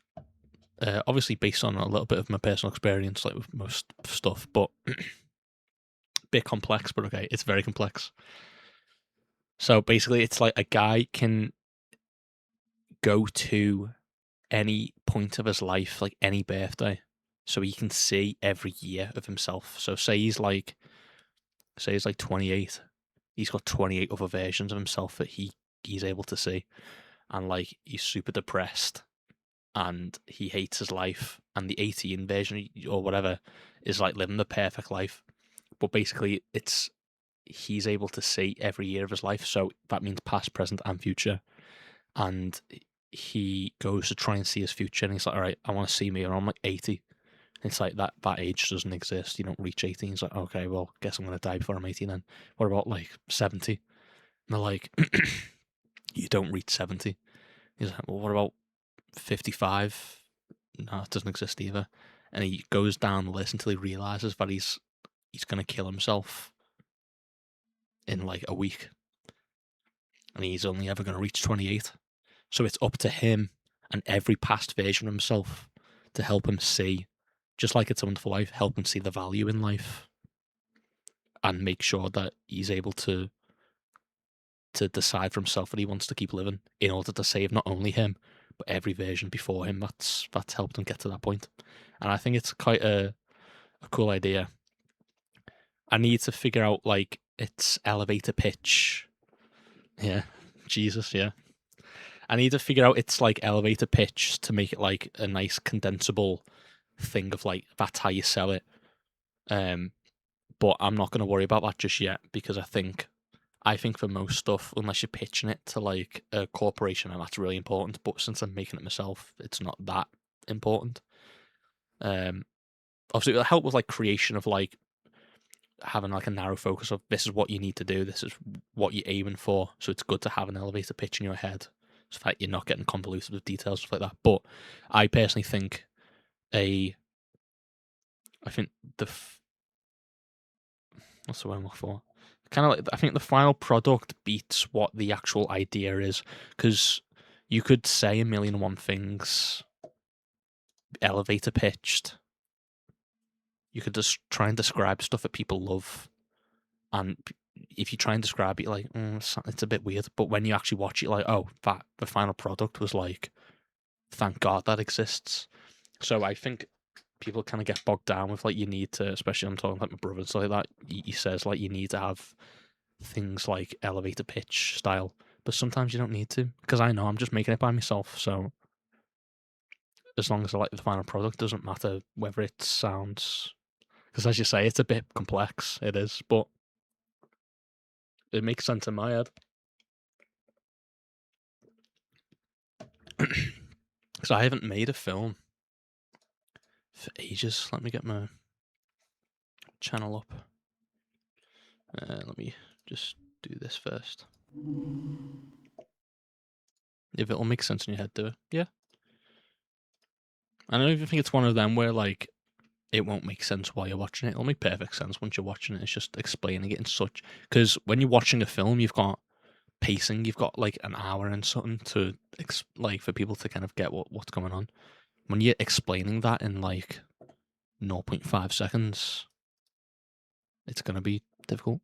obviously based on a little bit of my personal experience, like with most stuff, but bit complex. But okay, it's very complex. So basically, it's like a guy can go to any point of his life, like any birthday, so he can see every year of himself. So say he's like 28, he's got 28 other versions of himself that he's able to see, and like he's super depressed and he hates his life, and the 18 version or whatever is like living the perfect life. But basically he's able to see every year of his life, so that means past, present and future, and he goes to try and see his future, and he's like, all right, I want to see me, and I'm like 80. It's like that age doesn't exist. You don't reach 18. He's like, okay, well, guess I'm gonna die before I'm 18 then. What about like 70? And they're like, you don't reach 70. He's like, well, what about 55? No, it doesn't exist either. And he goes down the list until he realizes that he's gonna kill himself in like a week, and he's only ever gonna reach 28. So it's up to him and every past version of himself to help him see, just like It's a Wonderful Life, help him see the value in life and make sure that he's able to decide for himself that he wants to keep living in order to save not only him but every version before him that's helped him get to that point. And I think it's quite a cool idea. I need to figure out like its elevator pitch. Yeah, Jesus, yeah. I need to figure out its like elevator pitch to make it like a nice condensable thing of like that's how you sell it. But I'm not going to worry about that just yet because I think for most stuff, unless you're pitching it to like a corporation, and that's really important. But since I'm making it myself, it's not that important. Obviously, it'll help with like creation of like having like a narrow focus of this is what you need to do, this is what you're aiming for. So it's good to have an elevator pitch in your head, so that you're not getting convoluted with details stuff like that. But I personally think what's the word I'm looking for? Kind of like I think the final product beats what the actual idea is, because you could say a million and one things elevator pitched. You could just try and describe stuff that people love, and if you try and describe it, like it's a bit weird. But when you actually watch it, like, oh, that the final product was like, thank God that exists. So I think people kind of get bogged down with like you need to, especially I'm talking like my brother and stuff like that. He says like you need to have things like elevator pitch style, but sometimes you don't need to, because I know I'm just making it by myself. So as long as I like the final product, doesn't matter whether it sounds, because as you say, it's a bit complex. It is, but it makes sense in my head. Because I haven't made a film for ages. Let me get my channel up. Let me just do this first. If it'll make sense in your head, do it. Yeah. I don't even think it's one of them where like it won't make sense while you're watching it. It'll make perfect sense once you're watching it. It's just explaining it in such, because when you're watching a film, you've got pacing. You've got like an hour and something to like for people to kind of get what's going on. When you're explaining that in like 0.5 seconds, it's gonna be difficult.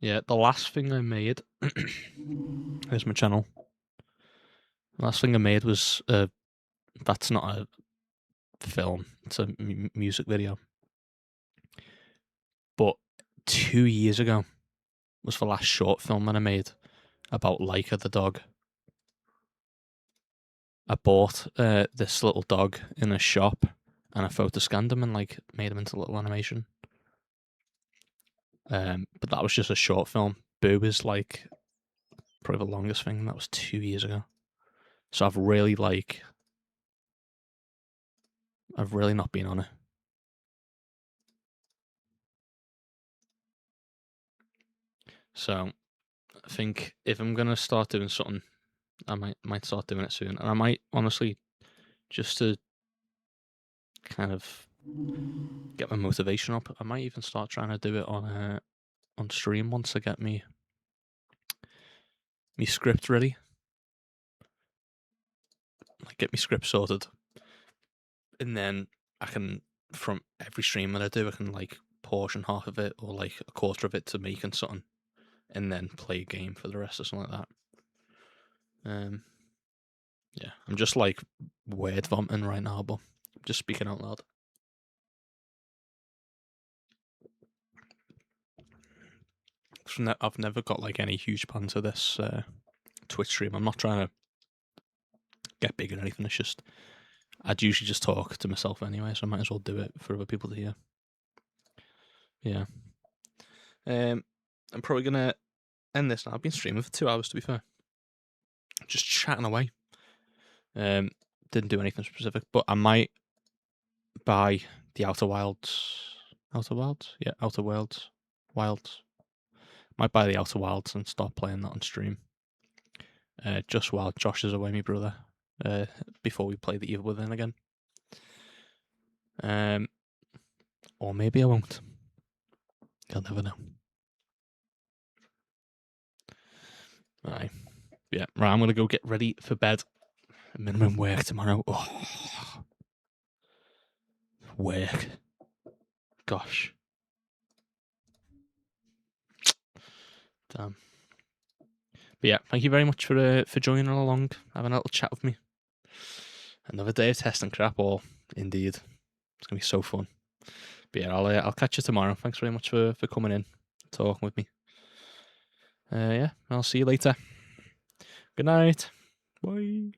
Yeah, the last thing I made. Here's my channel. The last thing I made was that's not a film. It's a music video. But 2 years ago was the last short film that I made about Leica the dog. I bought this little dog in a shop, and I photo scanned him and like made him into a little animation. But that was just a short film. Boo is like probably the longest thing. That was 2 years ago. So I've really not been on it. So I think if I'm gonna start doing something, I might start doing it soon, and I might honestly, just to kind of get my motivation up, I might even start trying to do it on stream once I get me script ready. Like get me script sorted, and then I can, from every stream that I do, I can like portion half of it or like a quarter of it to making something, and then play a game for the rest or something like that. Yeah, I'm just like word vomiting right now, but I'm just speaking out loud. I've never got like any huge plans for this Twitch stream. I'm not trying to get big or anything. It's just I'd usually just talk to myself anyway, so I might as well do it for other people to hear. Yeah. I'm probably gonna end this now. I've been streaming for 2 hours, to be fair. just chatting away. Didn't do anything specific, but I might buy the Outer Wilds. Outer Wilds? Yeah, Outer Wilds. Wilds. Might buy the Outer Wilds and start playing that on stream. Just while Josh is away, my brother. Before we play the Evil Within again. Or maybe I won't. You'll never know. Right. Yeah, right, I'm going to go get ready for bed. Minimum work tomorrow. Oh. Work. Gosh. Damn. But yeah, thank you very much for joining along, having a little chat with me. Another day of testing crap, or indeed. It's going to be so fun. But yeah, I'll catch you tomorrow. Thanks very much for coming in, talking with me. Yeah, I'll see you later. Good night. Bye.